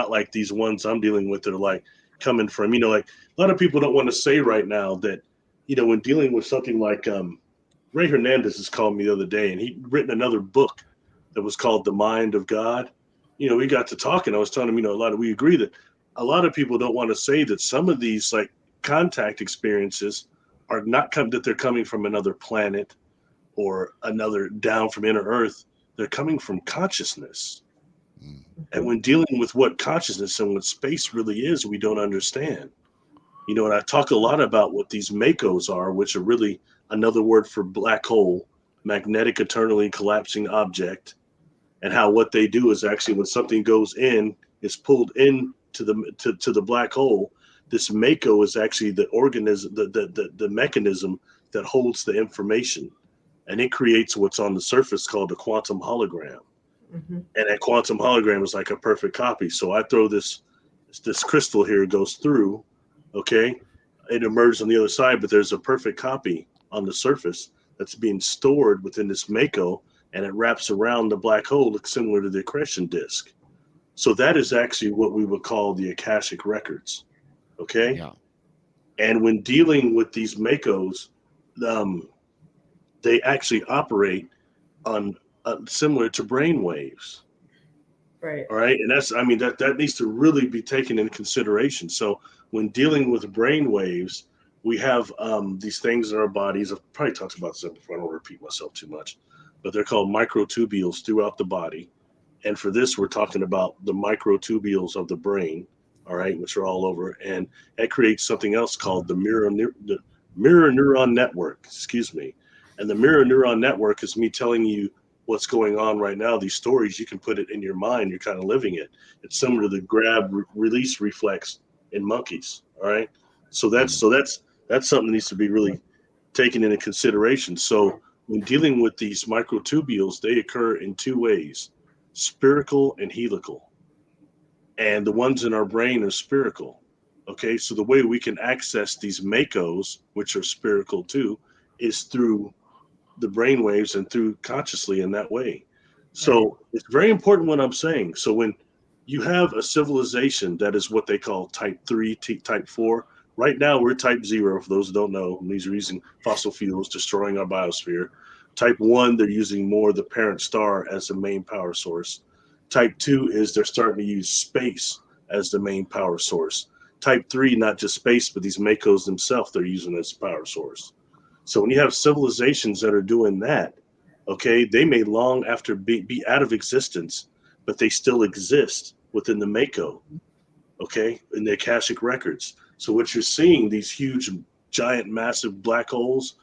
like these ones I'm dealing with that are like coming from, like a lot of people don't want to say right now that, when dealing with something like Ray Hernandez has called me the other day, and he'd written another book that was called The Mind of God. We got to talking. I was telling him, we agree that a lot of people don't want to say that some of these like contact experiences are not that they're coming from another planet or another down from inner earth. They're coming from consciousness. And when dealing with what consciousness and what space really is, we don't understand. And I talk a lot about what these MACOs are, which are really another word for black hole, magnetic eternally collapsing object, and how what they do is actually when something goes in, is pulled in to the black hole, this Mako is actually the organism, the mechanism that holds the information, and it creates what's on the surface called a quantum hologram. Mhm. And that quantum hologram is like a perfect copy. So I throw this crystal here, it goes through, okay, it emerges on the other side, but there's a perfect copy on the surface that's being stored within this Mako, and it wraps around the black hole, looks similar to the accretion disk. So that is actually what we would call the Akashic records. Okay. Yeah. And when dealing with these Makos, they actually operate on similar to brain waves. Right. All right. And that's, I mean, that needs to really be taken into consideration. So when dealing with brain waves, we have these things in our bodies. I've probably talked about this before. I don't want to repeat myself too much, but they're called microtubules throughout the body. And for this, we're talking about the microtubules of the brain, all right, which are all over. And that creates something else called the mirror neuron network, excuse me. And the mirror neuron network is me telling you what's going on right now. These stories, you can put it in your mind. You're kind of living it. It's similar to the grab release reflex in monkeys, all right? So that's something that needs to be really taken into consideration. So when dealing with these microtubules, they occur in two ways: spherical and helical. And the ones in our brain are spherical. Okay, so the way we can access these Makos, which are spherical too, is through the brain waves and through consciously in that way. So it's very important what I'm saying. So when you have a civilization that is what they call type 3, type 4, right now we're type 0, for those who don't know, and these are using fossil fuels, destroying our biosphere. Type 1, they're using more the parent star as the main power source. Type 2 is they're starting to use space as the main power source. Type 3, not just space, but these Makos themselves, they're using as power source. So when you have civilizations that are doing that, okay, they may long after be out of existence, but they still exist within the Mako, okay, in the Akashic records. So what you're seeing, these huge, giant, massive black holes,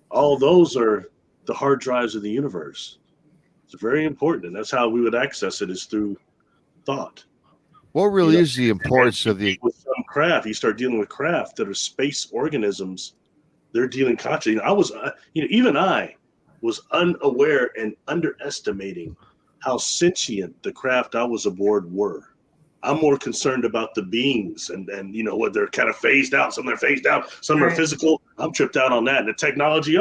all those are the hard drives of the universe. It's very important, and that's how we would access it, is through thought. What really is the importance of the? With some craft, you start dealing with craft that are space organisms. They're dealing consciously. I was, even I was unaware and underestimating how sentient the craft I was aboard were. I'm more concerned about the beings and what they're kind of phased out. Some are phased out, some are physical. I'm tripped out on that. And the technology,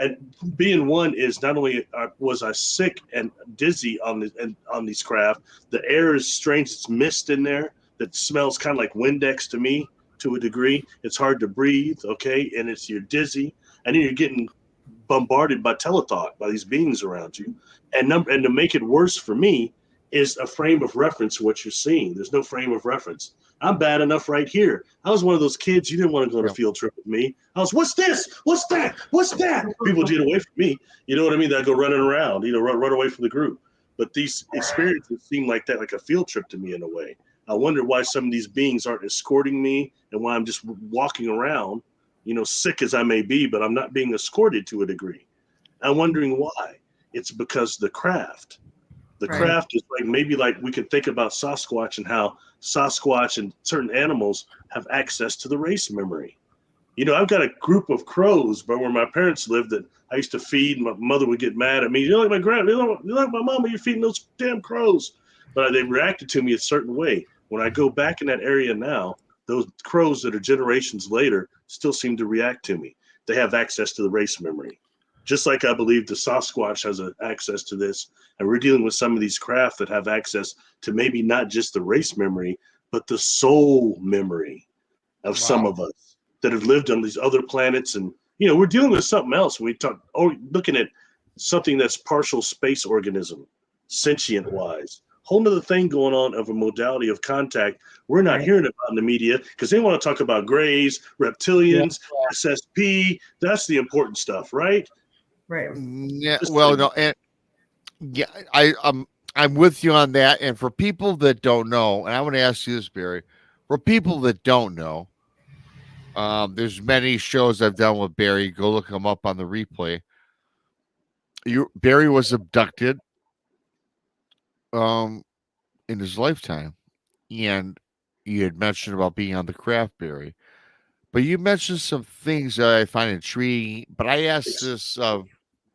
and being one is not only was I sick and dizzy on these craft, the air is strange. It's mist in there that smells kind of like Windex to me to a degree. It's hard to breathe, okay? And you're dizzy, and then you're getting bombarded by telethought, by these beings around you. And to make it worse for me is a frame of reference for what you're seeing. There's no frame of reference. I'm bad enough right here. I was one of those kids, you didn't want to go on a field trip with me. I was, what's this? What's that? What's that? People get away from me. You know what I mean? That go running around, run away from the group. But these experiences seem like that, like a field trip to me in a way. I wonder why some of these beings aren't escorting me, and why I'm just walking around, sick as I may be, but I'm not being escorted to a degree. I'm wondering why. It's because the craft. The craft is maybe we can think about Sasquatch and how Sasquatch and certain animals have access to the race memory. I've got a group of crows by where my parents lived that I used to feed. My mother would get mad at me. You like my grandma? You like my mama? You're feeding those damn crows. But they reacted to me a certain way. When I go back in that area now, those crows that are generations later still seem to react to me. They have access to the race memory. Just like I believe the Sasquatch has access to this. And we're dealing with some of these craft that have access to maybe not just the race memory, but the soul memory of some of us that have lived on these other planets. And, we're dealing with something else. We talk, looking at something that's partial space organism, sentient wise. Whole nother thing going on of a modality of contact we're not hearing about in the media, because they want to talk about grays, reptilians, SSP. That's the important stuff, right? Right. Yeah. Well, no, and I'm with you on that. And for people that don't know, and I want to ask you this, Barry, for people that don't know, there's many shows I've done with Barry. Go look him up on the replay. Barry was abducted in his lifetime, and you had mentioned about being on the craftberry, but you mentioned some things that I find intriguing. But I asked this of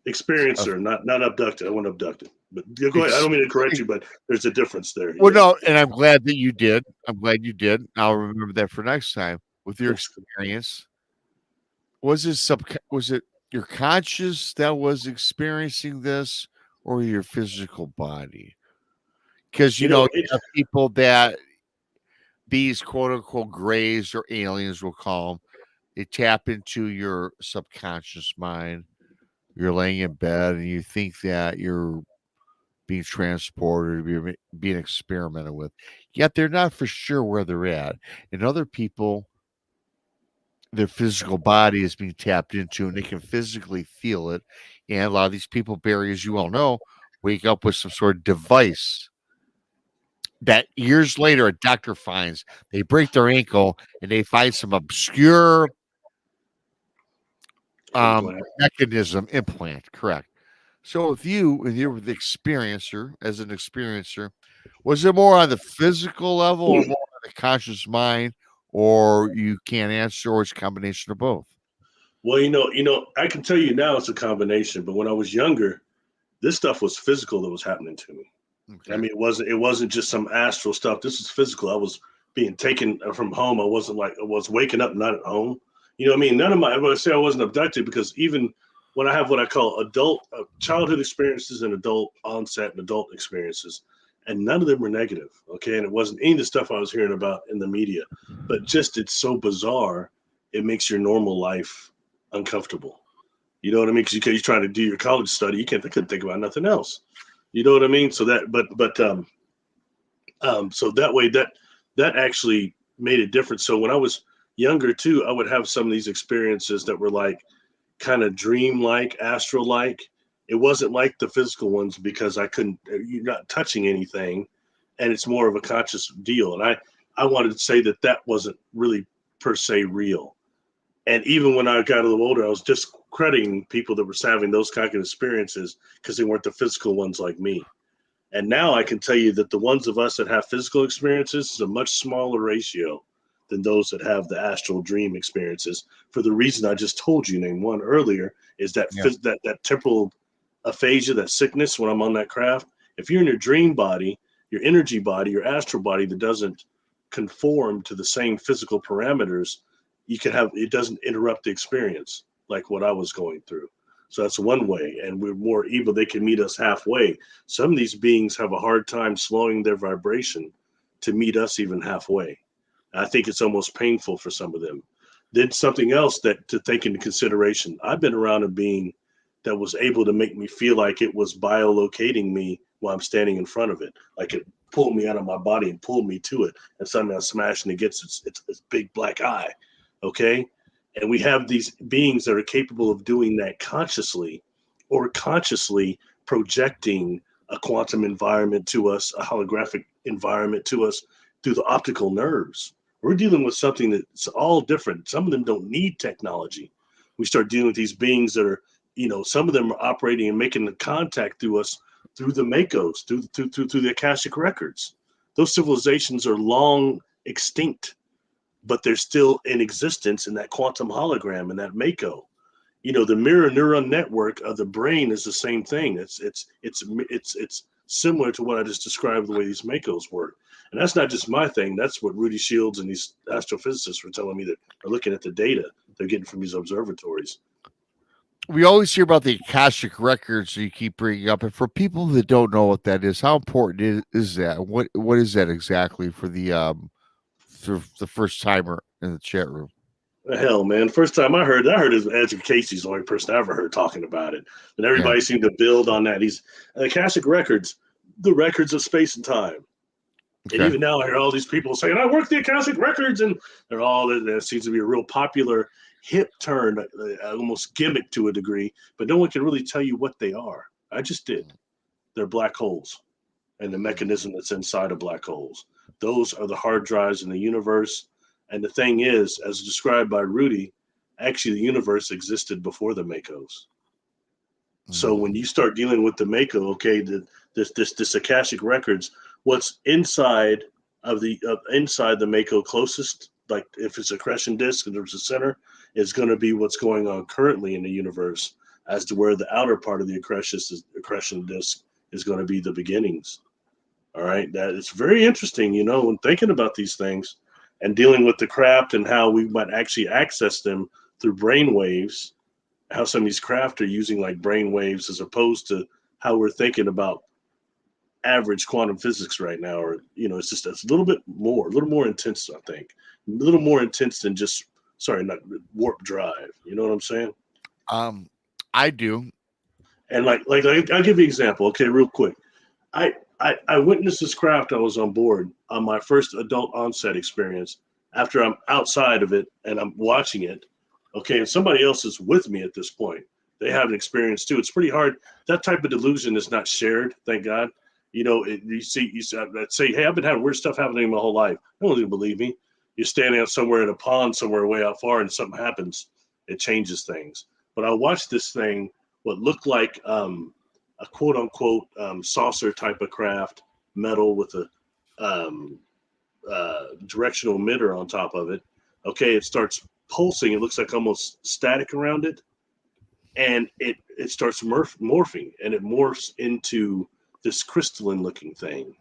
Experiencer, not abducted. I wasn't abducted. But go ahead. I don't mean to correct you, but there's a difference there. well, no, and I'm glad that you did. I'm glad you did. I'll remember that for next time. With your Yes. experience, was it your conscious that was experiencing this, or your physical body? Because you know, you have people that these quote unquote grays or aliens, we'll call them, they tap into your subconscious mind. You're laying in bed and you think that you're being transported, you're being experimented with, yet they're not for sure where they're at. And other people, their physical body is being tapped into and they can physically feel it. And a lot of these people, Barry, as you all know, wake up with some sort of device that years later a doctor finds. They break their ankle and they find some obscure mechanism implant. Correct. So if you were the experiencer, as an experiencer, was it more on the physical level or more on the conscious mind, or you can't answer, or it's a combination of both? Well, I can tell you now it's a combination, but when I was younger, this stuff was physical that was happening to me. Okay. I mean, it wasn't just some astral stuff. This was physical. I was being taken from home. I was waking up not at home. You know what I mean? I would say I wasn't abducted, because even when I have what I call adult childhood experiences and adult onset and adult experiences, and none of them were negative. Okay. And it wasn't any of the stuff I was hearing about in the media, but just, it's so bizarre. It makes your normal life uncomfortable. You know what I mean? Because you're trying to do your college study. You couldn't think about nothing else. You know what I mean? So that, so that way that actually made a difference. So when I was younger too, I would have some of these experiences that were like kind of dream-like, astral-like. It wasn't like the physical ones, because you're not touching anything, and it's more of a conscious deal. And I wanted to say that wasn't really per se real. And even when I got a little older, I was discrediting people that were having those kind of experiences because they weren't the physical ones like me. And now I can tell you that the ones of us that have physical experiences is a much smaller ratio than those that have the astral dream experiences, for the reason I just told you. Name one earlier is that that temporal aphasia, that sickness when I'm on that craft. If you're in your dream body, your energy body, your astral body that doesn't conform to the same physical parameters, it doesn't interrupt the experience like what I was going through. So that's one way. And we're more evil. They can meet us halfway. Some of these beings have a hard time slowing their vibration to meet us even halfway. I think it's almost painful for some of them. Then something else that to take into consideration, I've been around a being that was able to make me feel like it was biolocating me while I'm standing in front of it. Like it pulled me out of my body and pulled me to it. And suddenly I'm smashing against its big black eye. Okay. And we have these beings that are capable of doing that consciously, or consciously projecting a quantum environment to us, a holographic environment to us through the optical nerves. We're dealing with something that's all different. Some of them don't need technology. We start dealing with these beings that are, some of them are operating and making the contact through us, through the Makos, through the Akashic records. Those civilizations are long extinct, but they're still in existence in that quantum hologram, in that Mako. The mirror neuron network of the brain is the same thing. It's similar to what I just described, the way these Makos work. And that's not just my thing. That's what Rudy Shields and these astrophysicists were telling me, that are looking at the data they're getting from these observatories. We always hear about the Akashic records that you keep bringing up, and for people that don't know what that is, how important is that? What is that exactly for the first timer in the chat room? Hell, man! First time I heard is Edgar Casey's the only person I ever heard talking about it, and everybody seemed to build on that. These Akashic records, the records of space and time. Okay. And even now, I hear all these people saying, "I work the Akashic records," and they're all. That seems to be a real popular, hip turn, almost gimmick to a degree. But no one can really tell you what they are. I just did. They're black holes, and the mechanism that's inside of black holes. Those are the hard drives in the universe. And the thing is, as described by Rudy, actually the universe existed before the Makos. So when you start dealing with the Mako, okay, this Akashic records, what's inside of the inside the Mako closest, like if it's a accretion disk and there's a center, is going to be what's going on currently in the universe, as to where the outer part of the accretion disk is going to be the beginnings. All right, that it's very interesting, when thinking about these things and dealing with the craft and how we might actually access them through brain waves, how some of these craft are using like brain waves as opposed to how we're thinking about average quantum physics right now, or it's a little more intense. I think a little more intense than just not warp drive. You know what I'm saying? I do. And like I'll give you an example. Okay, real quick. I witnessed this craft. I was on board on my first adult onset experience. After I'm outside of it and I'm watching it, okay, and somebody else is with me at this point. They have an experience too. It's pretty hard. That type of delusion is not shared, thank God. You say, hey, I've been having weird stuff happening my whole life. No one's gonna believe me. You're standing out somewhere in a pond somewhere way out far and something happens. It changes things. But I watched this thing, what looked like a quote unquote saucer type of craft, metal with a directional emitter on top of it. Okay, it starts pulsing. It looks like almost static around it. And it starts morphing, and it morphs into this crystalline looking thing.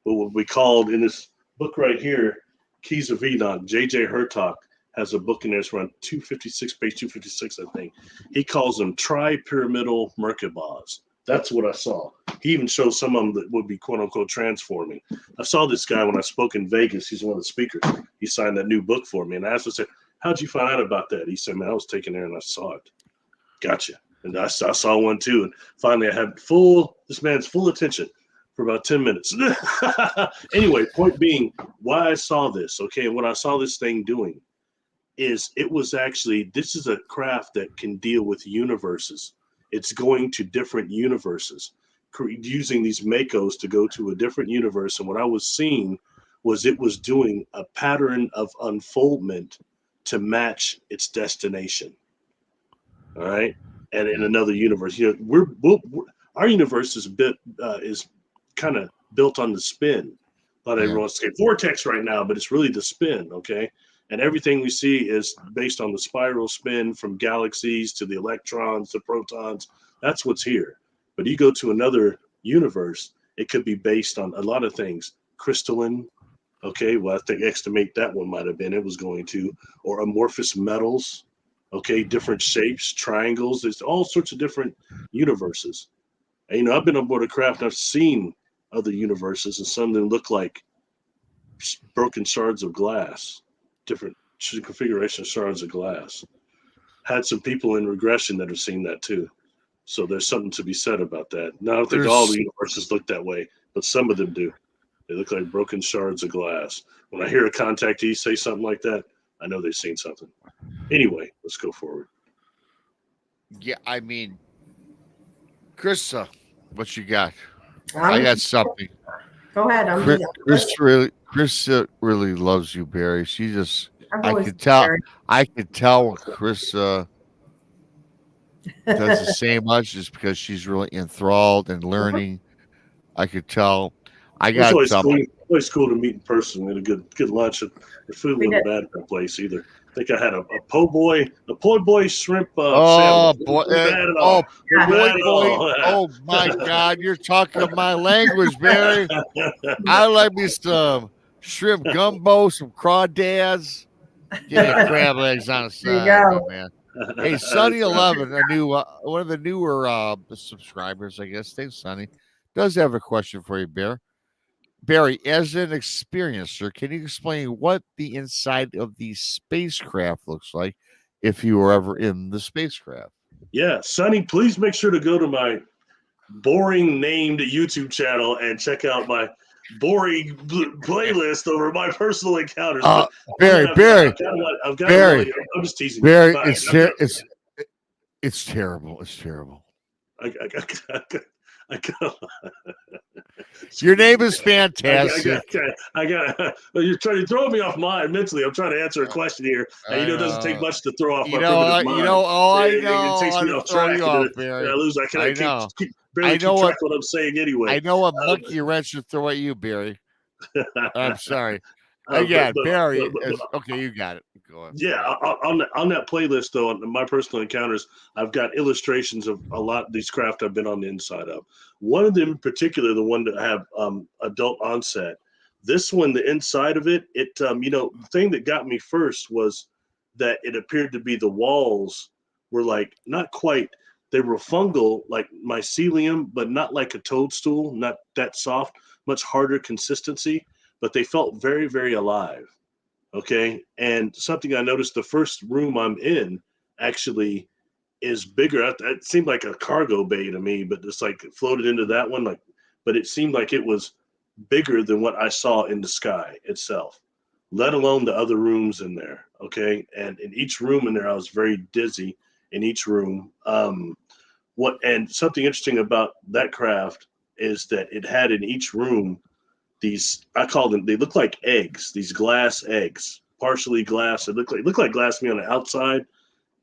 What we called in this book right here, Keys of Enoch, J.J. Hertog has a book in there. It's around 256, page 256, I think. He calls them tri-pyramidal Merkabahs. That's what I saw. He even shows some of them that would be quote unquote transforming. I saw this guy when I spoke in Vegas. He's one of the speakers. He signed that new book for me. And I asked him, how'd you find out about that? He said, man, I was taken there and I saw it. Gotcha. And I saw one too. And finally I had this man's full attention for about 10 minutes. Anyway, point being why I saw this. Okay. And what I saw this thing doing is this is a craft that can deal with universes. It's going to different universes, using these Makos to go to a different universe. And what I was seeing was it was doing a pattern of unfoldment to match its destination. All right. And in another universe, our universe is kind of built on the spin. A lot of everyone wants to say vortex right now, but it's really the spin. Okay. And everything we see is based on the spiral spin from galaxies to the electrons, the protons. That's what's here. But you go to another universe, it could be based on a lot of things. Crystalline. Okay. Well, I think estimate that one might have been, it was going to, or amorphous metals. Okay. Different shapes, triangles. There's all sorts of different universes. And, I've been on board a craft and I've seen other universes, and some of them look like broken shards of glass. Different configuration of shards of glass. Had some people in regression that have seen that too. So there's something to be said about that. Now, I don't think all the universes look that way, but some of them do. They look like broken shards of glass. When I hear a contactee say something like that, I know they've seen something. Anyway, let's go forward. Yeah, I mean, KRISTA, what you got? I got something. Go ahead. KRISTA really loves you, Barry. She just, I could tell when KRISTA does the same much just because she's really enthralled and learning. I could tell. I got something. It's always cool to meet in person. We had a good lunch. The food wasn't bad at that place either. I think I had a po' boy shrimp sandwich. Boy, oh my God, you're talking my language, Barry. I like me some shrimp gumbo, some crawdads. Give me crab legs on the side, man. Hey, Sunny 11, a new one of the newer subscribers, I guess. Thanks, Sunny. Does have a question for you, Barry, as an experiencer, can you explain what the inside of the spacecraft looks like if you were ever in the spacecraft? Yeah, Sonny, please make sure to go to my boring named YouTube channel and check out my boring playlist over my personal encounters. Barry, I'm just teasing. Barry, it's terrible. It's terrible. Your name is fantastic. You're trying to throw me off mine mentally. I'm trying to answer a question here, and it doesn't take much to throw off my primitive mind. It takes me off track. I lose. I know. Keep track what I'm saying anyway. I know a monkey wrench to throw at you, Barry. I'm sorry. Uh, Again, but- Barry but- is okay. You got it. Go on. Yeah, on that playlist though, on my personal encounters, I've got illustrations of a lot of these craft I've been on the inside of. One of them in particular, the one that have adult onset. This one, the inside of it, the thing that got me first was that it appeared to be the walls were like not quite. They were fungal, like mycelium, but not like a toadstool, not that soft, much harder consistency, but they felt very, very alive. Okay. And something I noticed, the first room I'm in actually is bigger. It seemed like a cargo bay to me, but it's like it floated into that one. But it seemed like it was bigger than what I saw in the sky itself, let alone the other rooms in there. Okay. And in each room in there, I was very dizzy in each room. And something interesting about that craft is that it had in each room these, I call them, they look like eggs, these glass eggs, partially glass. They look like glass to me on the outside.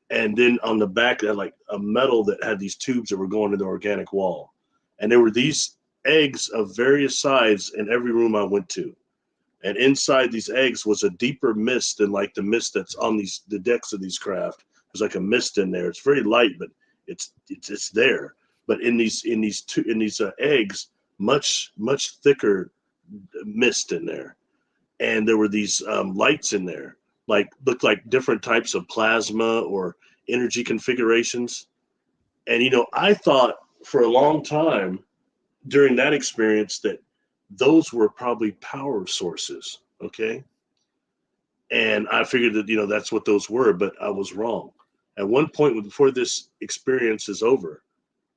And then on the back, they had like a metal that had these tubes that were going to the organic wall. And there were these eggs of various sizes in every room I went to. And inside these eggs was a deeper mist than like the mist that's on the decks of these craft. There's like a mist in there. It's very light, but it's there. But in these eggs, much thicker mist in there, and there were these lights in there, like looked like different types of plasma or energy configurations. And I thought for a long time during that experience that those were probably power sources. Okay. And I figured that that's what those were, but I was wrong. At one point before this experience is over,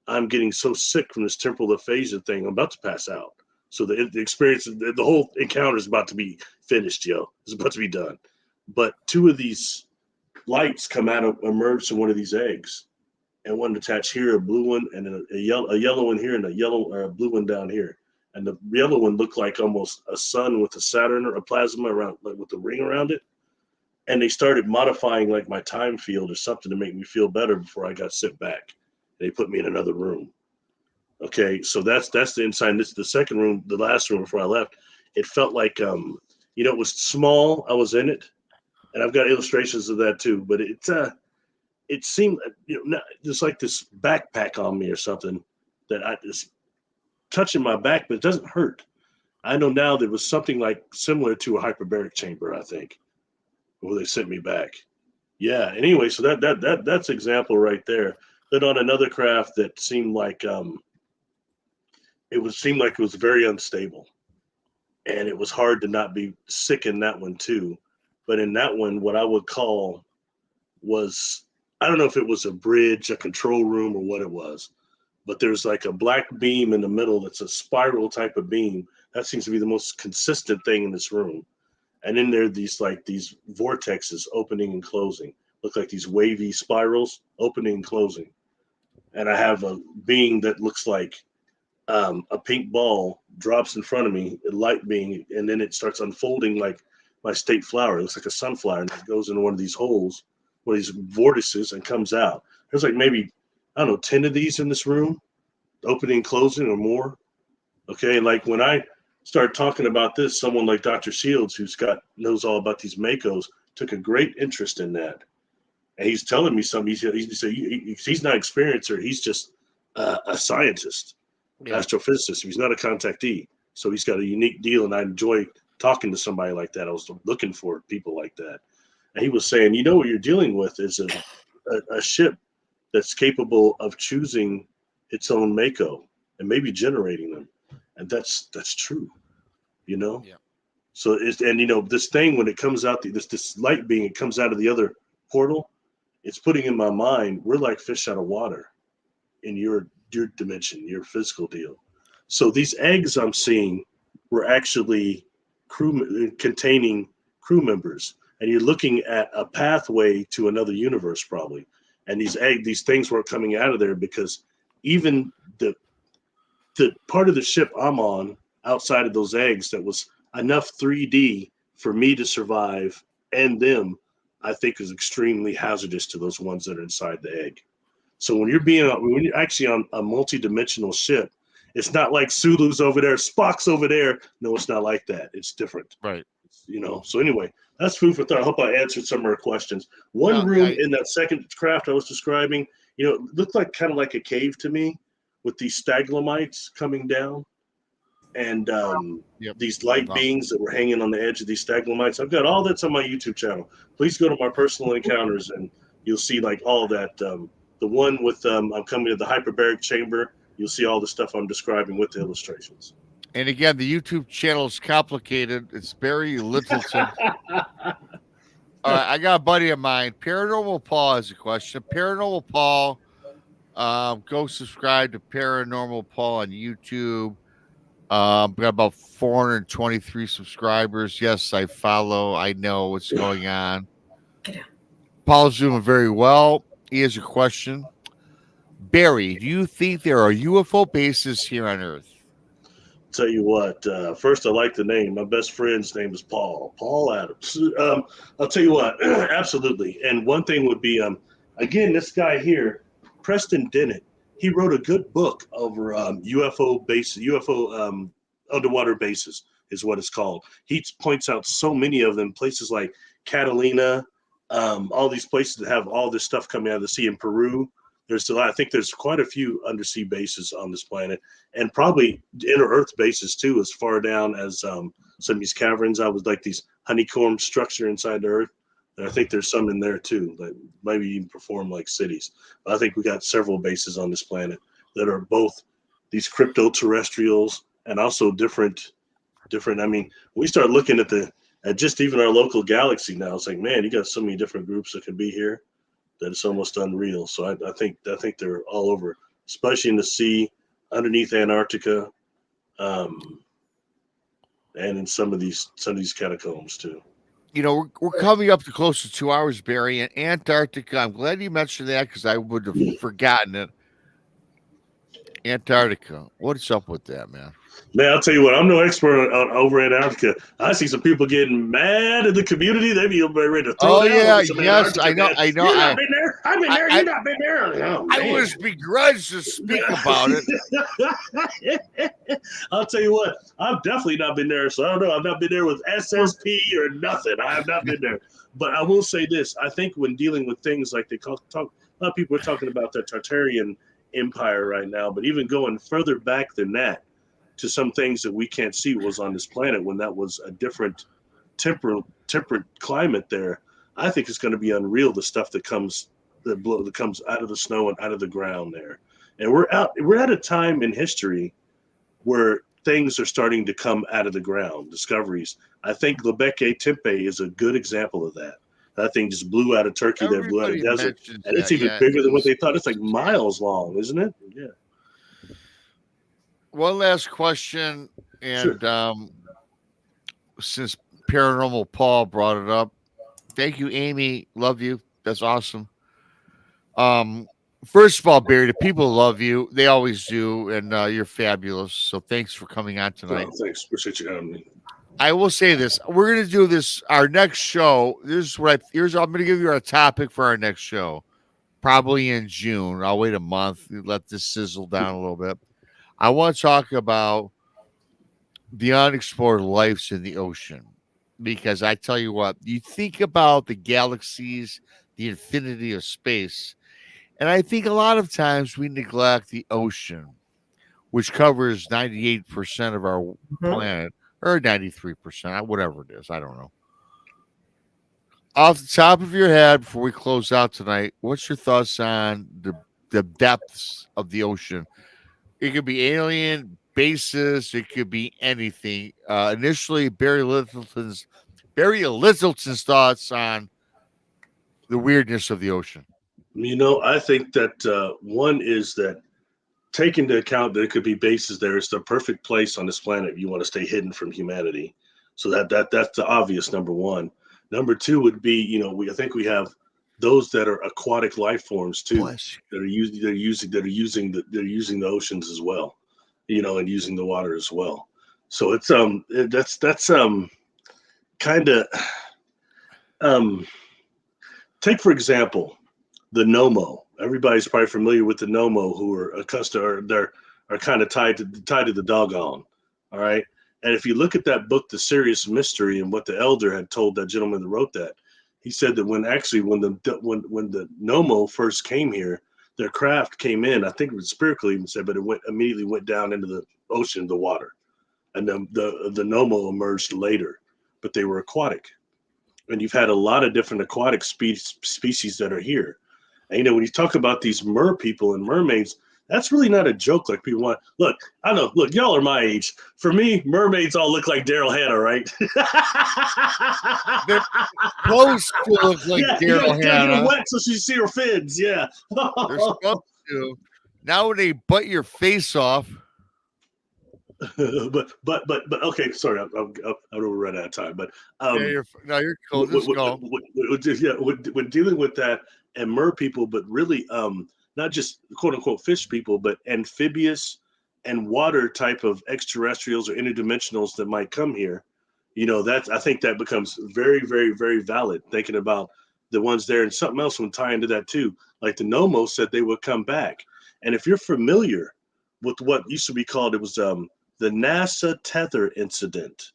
I'm getting so sick from this temporal aphasia thing, I'm about to pass out. So the experience, the whole encounter is about to be finished, yo. It's about to be done. But two of these lights emerge from one of these eggs, and one attached here, a blue one, and then a yellow one here, and a yellow or a blue one down here. And the yellow one looked like almost a sun with a Saturn or a plasma around, like with the ring around it. And they started modifying like my time field or something to make me feel better before I got sent back. They put me in another room. Okay, so that's the inside. This is the second room, the last room before I left. It felt like it was small. I was in it, and I've got illustrations of that too. But it seemed just like this backpack on me or something that I just touching my back, but it doesn't hurt. I know now there was something like similar to a hyperbaric chamber, I think, where they sent me back. Yeah. Anyway, so that's example right there. Then on another craft that seemed like it was very unstable, and it was hard to not be sick in that one too. But in that one, what I would call was, I don't know if it was a bridge, a control room, or what it was, but there's like a black beam in the middle that's a spiral type of beam. That seems to be the most consistent thing in this room. And then there are these vortexes opening and closing, look like these wavy spirals opening and closing. And I have a being that looks like a pink ball drops in front of me, a light being, and then it starts unfolding like my state flower. It looks like a sunflower, and it goes into one of these holes, one of these vortices, and comes out. There's like maybe, I don't know, 10 of these in this room, opening and closing or more. Okay, like when I start talking about this, someone like Dr. Shields, knows all about these Makos, took a great interest in that. And he's telling me something. He's not an experiencer. He's just a scientist, astrophysicist. He's not a contactee. So he's got a unique deal, and I enjoy talking to somebody like that. I was looking for people like that. And he was saying, what you're dealing with is a ship that's capable of choosing its own Mako and maybe generating them. And that's true, Yeah. So this thing, when it comes out, this light being, it comes out of the other portal, it's putting in my mind, we're like fish out of water in your dimension, your physical deal. So these eggs I'm seeing were actually containing crew members, and you're looking at a pathway to another universe probably. And these things weren't coming out of there because even the part of the ship I'm on outside of those eggs that was enough 3D for me to survive and them, I think is extremely hazardous to those ones that are inside the egg. So when you're actually on a multidimensional ship, It's not like Sulu's over there, Spock's over there. No, it's not like that. It's different. Right. So anyway, that's food for thought. I hope I answered some of her questions. One room in that second craft I was describing, it looked like kind of like a cave to me with these staglamites coming down and these light beings that were hanging on the edge of these staglamites. I've got all that's on my YouTube channel. Please go to my personal encounters and you'll see like all that. The one with I'm coming to the hyperbaric chamber. You'll see all the stuff I'm describing with the illustrations. And again, the YouTube channel is complicated. It's Barry Littleton. All right, I got a buddy of mine. Paranormal Paul has a question. Paranormal Paul, go subscribe to Paranormal Paul on YouTube. Got about 423 subscribers. Yes, I follow. I know what's going on. Paul's doing very well. He has a question. Barry, do you think there are UFO bases here on Earth? Tell you what, first I like the name. My best friend's name is Paul Adams. I'll tell you what, absolutely. And one thing would be, again, this guy here, Preston Dennett, he wrote a good book over UFO underwater bases is what it's called. He points out so many of them, places like Catalina, all these places that have all this stuff coming out of the sea in Peru. I think there's quite a few undersea bases on this planet, and probably inner Earth bases too, as far down as some of these caverns. I was like these honeycomb structure inside the Earth, and I think there's some in there too that maybe even perform like cities. But I think we got several bases on this planet that are both these crypto-terrestrials and also different. I mean, we start looking at just even our local galaxy now. It's like, man, you got so many different groups that could be here that it's almost unreal. So I think they're all over, especially in the sea, underneath Antarctica, and in some of these catacombs too. We're coming up to close to 2 hours, Barry. And Antarctica, I'm glad you mentioned that because I would have forgotten it. Antarctica, what's up with that, man? Man, I'll tell you what, I'm no expert on over Antarctica. I see some people getting mad in the community. They be ready to throw down. Yes, Antarctica, I know. You've not been there. I've been there. You've not been there. Oh, I was begrudged to speak about it. I'll tell you what, I've definitely not been there. So I don't know. I've not been there with SSP or nothing. I have not been there. But I will say this. I think when dealing with things like a lot of people are talking about the Tartarian Empire right now, but even going further back than that, to some things that we can't see was on this planet when that was a different temperate climate there. I think it's going to be unreal, the stuff that comes out of the snow and out of the ground there. And we're at a time in history where things are starting to come out of the ground, discoveries. I think Göbekli Tepe is a good example of that. That thing just blew out of Turkey, that blew out of desert. And it's even bigger than what they thought. It's like miles long, isn't it? Yeah. One last question, and Sure. Since Paranormal Paul brought it up, thank you, Amy. Love you. That's awesome. First of all, Barry, the people love you. They always do, and you're fabulous. So thanks for coming on tonight. Oh, thanks. Appreciate you having me. I will say this: we're going to do this. Our next show. I'm going to give you our topic for our next show, probably in June. I'll wait a month, let this sizzle down a little bit. I want to talk about the unexplored lives in the ocean, because I tell you what, you think about the galaxies, the infinity of space, and I think a lot of times we neglect the ocean, which covers 98% of our planet, or 93%, whatever it is. I don't know. Off the top of your head, before we close out tonight, what's your thoughts on the depths of the ocean? It could be alien bases. It could be anything. Initially, Barry Littleton's thoughts on the weirdness of the ocean. I think that one is that take into account that it could be bases there. It's the perfect place on this planet if you want to stay hidden from humanity. So that's the obvious number one. Number two would be, I think we have those that are aquatic life forms too, that are using the oceans as well, and using the water as well. So it's that's kind of take for example the Nomo. Everybody's probably familiar with the Nomo, who are accustomed, or are kind of tied to the doggone. All right. And if you look at that book, The Serious Mystery, and what the elder had told that gentleman that wrote that, he said that when the Nomo first came here, their craft came in. I think it was Spiritual even said, but it immediately went down into the ocean, the water, and the Nomo emerged later, but they were aquatic. And you've had a lot of different aquatic species that are here. And, you know, when you talk about these mer people and mermaids, that's really not a joke like people want. Look, I know. Look, y'all are my age. For me, mermaids all look like Daryl Hannah, right? They're supposed to look like Daryl Get her Hannah. wet so she see her fins. Yeah. They're supposed to. Now when they butt your face off. but okay. Sorry, I'm overrun out of time. But You're cool. Just go. When dealing with that and mer people, but really not just quote unquote fish people, but amphibious and water type of extraterrestrials or interdimensionals that might come here. You know, I think that becomes very, very, very valid, thinking about the ones there. And something else would tie into that too. Like the Nomo said they would come back. And if you're familiar with what used to be called, it was the NASA tether incident.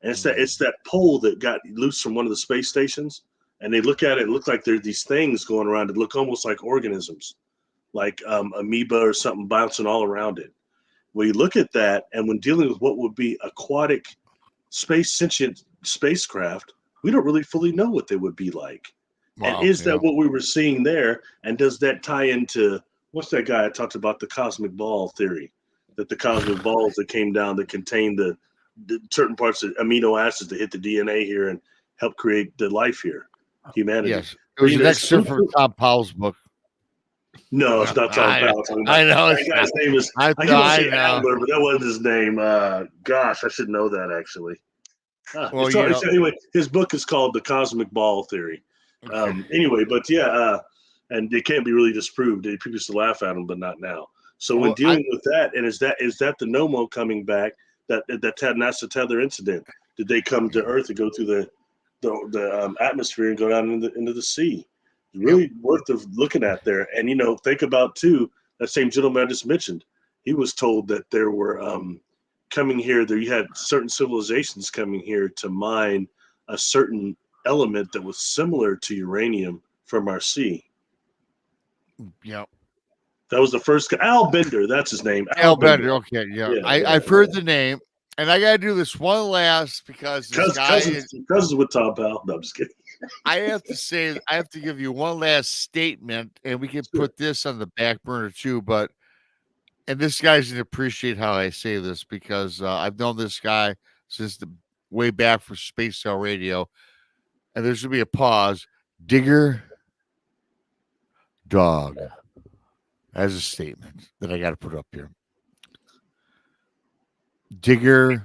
And it's that pole that got loose from one of the space stations. And they look at it, look like there's these things going around that look almost like organisms, like amoeba or something bouncing all around it. When you look at that, and when dealing with what would be aquatic sentient spacecraft, we don't really fully know what they would be like. Wow, and is that what we were seeing there? And does that tie into, what's that guy I talked about, the cosmic ball theory? That the cosmic balls that came down that contain the certain parts of amino acids that hit the DNA here and help create the life here, humanity. Yes, it was an excerpt from Tom Powell's book. No, it's not Tom Powell. I know. That guy's name is, I say Adler, but that wasn't his name. Gosh, I should know that actually. Anyway, his book is called The Cosmic Ball Theory. Okay. Anyway, but yeah, and it can't be really disproved. People used to laugh at him, but not now. So when dealing with that, and is that the Nomo coming back? That NASA tether incident? Did they come to Earth and go through the atmosphere and go down into the sea? Really worth of looking at there. And, you know, think about too, that same gentleman I just mentioned, he was told that there were coming here, you had certain civilizations coming here to mine a certain element that was similar to uranium from our sea. Yep. That was the first guy. Al Bender, that's his name. Al Bender. Okay, yeah. I've heard the name. And I got to do this one last because this cousins with Tom Powell. No, I'm just kidding. I have to give you one last statement, and we can put this on the back burner too. And this guy's gonna appreciate how I say this because I've known this guy since the way back for Space Cell Radio, and there's gonna be a pause. Digger dog as a statement that I got to put up here. Digger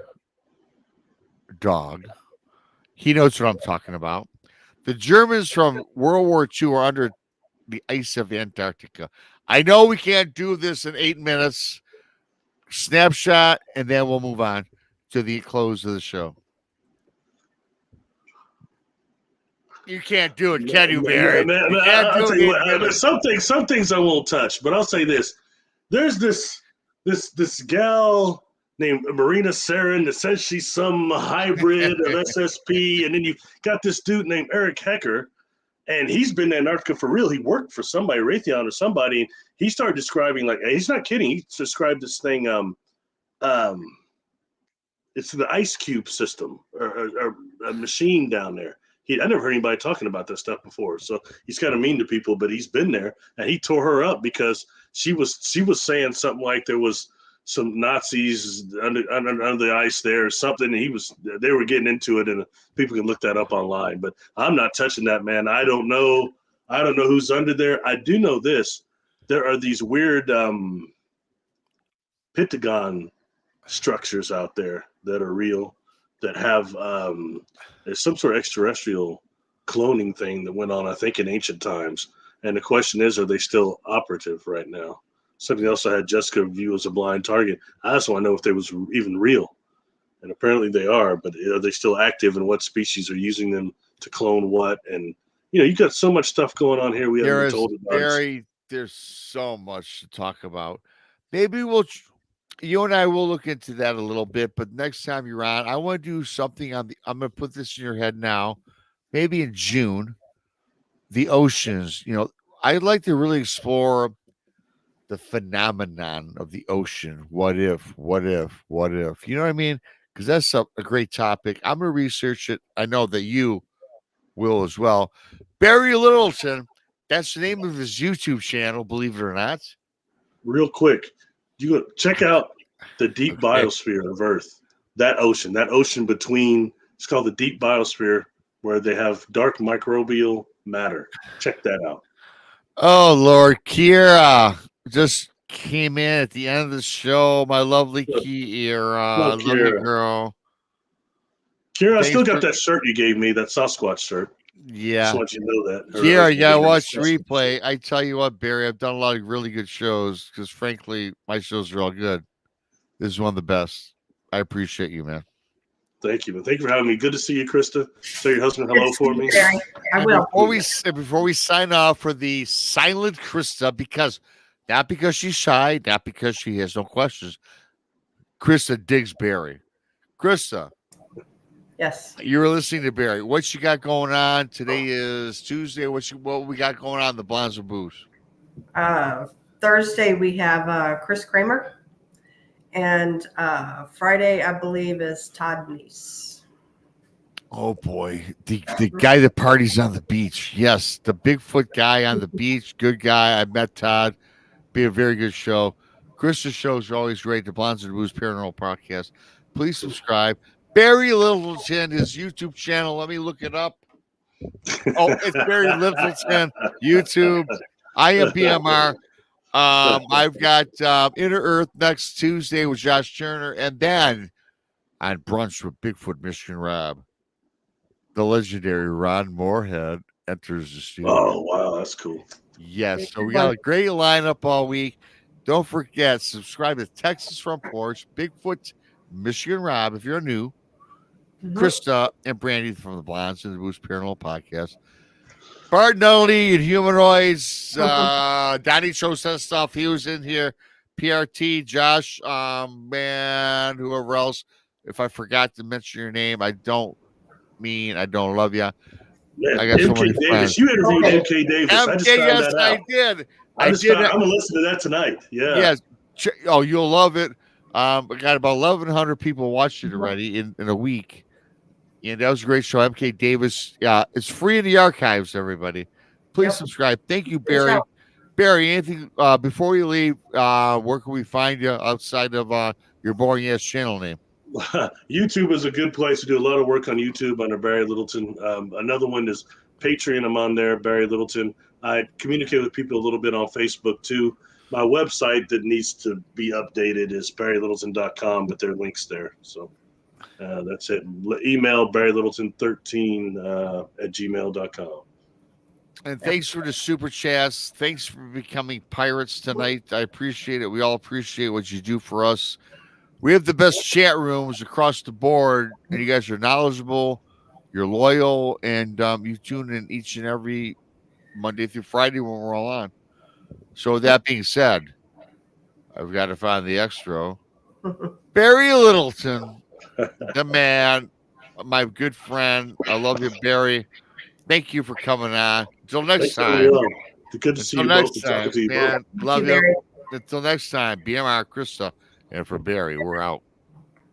dog. He knows what I'm talking about. The Germans from World War II are under the ice of Antarctica. I know we can't do this in 8 minutes. Snapshot, and then we'll move on to the close of the show. You can't do it, can you, Barry? Some things I won't touch, but I'll say this. There's this gal named Marina Sarin that says she's some hybrid of SSP, and then you got this dude named Eric Hecker, and he's been in Antarctica for real. He worked for somebody, Raytheon or somebody, and he started describing, like, he's not kidding. He described this thing, it's the ice cube system or a machine down there. I never heard anybody talking about that stuff before. So he's kind of mean to people, but he's been there, and he tore her up because she was saying something like there was some Nazis under the ice there or something. And they were getting into it, and people can look that up online, but I'm not touching that, man. I don't know who's under there. I do know this. There are these weird pentagon structures out there that are real, that have there's some sort of extraterrestrial cloning thing that went on, I think, in ancient times. And the question is, are they still operative right now? Something else I had Jessica view as a blind target. I also want to know if they was even real. And apparently they are, but are they still active, and what species are using them to clone what? And, you know, you got so much stuff going on here we haven't been told about. There's so much to talk about. Maybe we'll you and I will look into that a little bit, but next time you're on, I want to do something on the. I'm going to put this in your head now. Maybe in June, the oceans. I'd like to really explore the phenomenon of the ocean. What if? What if? What if? You know what I mean? Because that's a great topic. I'm going to research it. I know that you will as well. Barry Littleton. That's the name of his YouTube channel. Believe it or not. Real quick, you go check out the deep biosphere of Earth. That ocean between, it's called the deep biosphere, where they have dark microbial matter. Check that out. Oh Lord, Kira just came in at the end of the show. My lovely Kira, Love love you, Kira. girl. Kira, I Thanks still got for- that shirt you gave me, that Sasquatch shirt. Just Yeah, want you to know that. Kira, you gotta watch the Sasquatch. replay. I tell you what, Barry, I've done a lot of really good shows because, frankly, my shows are all good. This is one of the best. I appreciate you, man. Thank you, man. Thank you for having me. Good to see you, Krista. Tell your husband hello for me. Barry. I And will. before we sign off for the silent Krista, not because she's shy, not because she has no questions. Krista digs Barry. Krista, Yes. you're listening to Barry. What you got going on? Today is Tuesday. What we got going on in the Blondes and Booze? Thursday we have Chris Kramer, and Friday I believe is Todd Neese. Oh boy, the guy that parties on the beach. Yes, the Bigfoot guy on the beach. Good guy. I met Todd. Be a very good show. Krista's shows are always great. The Blondes and Booze Paranormal Podcast. Please subscribe. Barry Littleton, his YouTube channel. Let me look it up. Oh, it's Barry Littleton, YouTube. I am BMR. I've got Inner Earth next Tuesday with Josh Turner, and then on Brunch with Bigfoot Michigan Rob, the legendary Ron Moorhead enters the studio. Oh, wow. That's cool. Yes, so we got a great lineup all week. Don't forget, subscribe to Texas Front Porch, Bigfoot Michigan Rob if you're new. Krista and Brandy from the Blondes and the Booze Paranormal Podcast. Bart Nulley and Humanoids. Donnie chose that stuff. He was in here. PRT, Josh, man, whoever else. If I forgot to mention your name, I don't love you. Man, I got so many MK Davis. friends. You interviewed MK Davis. I just found yes, that I out. did. I'm gonna listen to that tonight. Yeah. Yes. Oh, you'll love it. I got about 1,100 people watched it already in a week. And that was a great show. MK Davis. It's free in the archives, everybody. Please subscribe. Thank you, Barry. Barry, anything before we leave, where can we find you outside of your boring ass channel name? YouTube is a good place to do a lot of work on YouTube under Barry Littleton. Another one is Patreon. I'm on there, Barry Littleton. I communicate with people a little bit on Facebook too. My website that needs to be updated is barrylittleton.com, but there are links there. So that's it. Email barrylittleton13 at gmail.com. And thanks for the super chats. Thanks for becoming pirates tonight. I appreciate it. We all appreciate what you do for us. We have the best chat rooms across the board, and you guys are knowledgeable, you're loyal, and you tune in each and every Monday through Friday when we're all on. So with that being said, I've got to find the extra. Barry Littleton, the man, my good friend. I love you, Barry. Thank you for coming on. Until next time. Good to see Until you next both. time, To you man. both. Love you. Until next time, BMR Krista. And for Barry, we're out.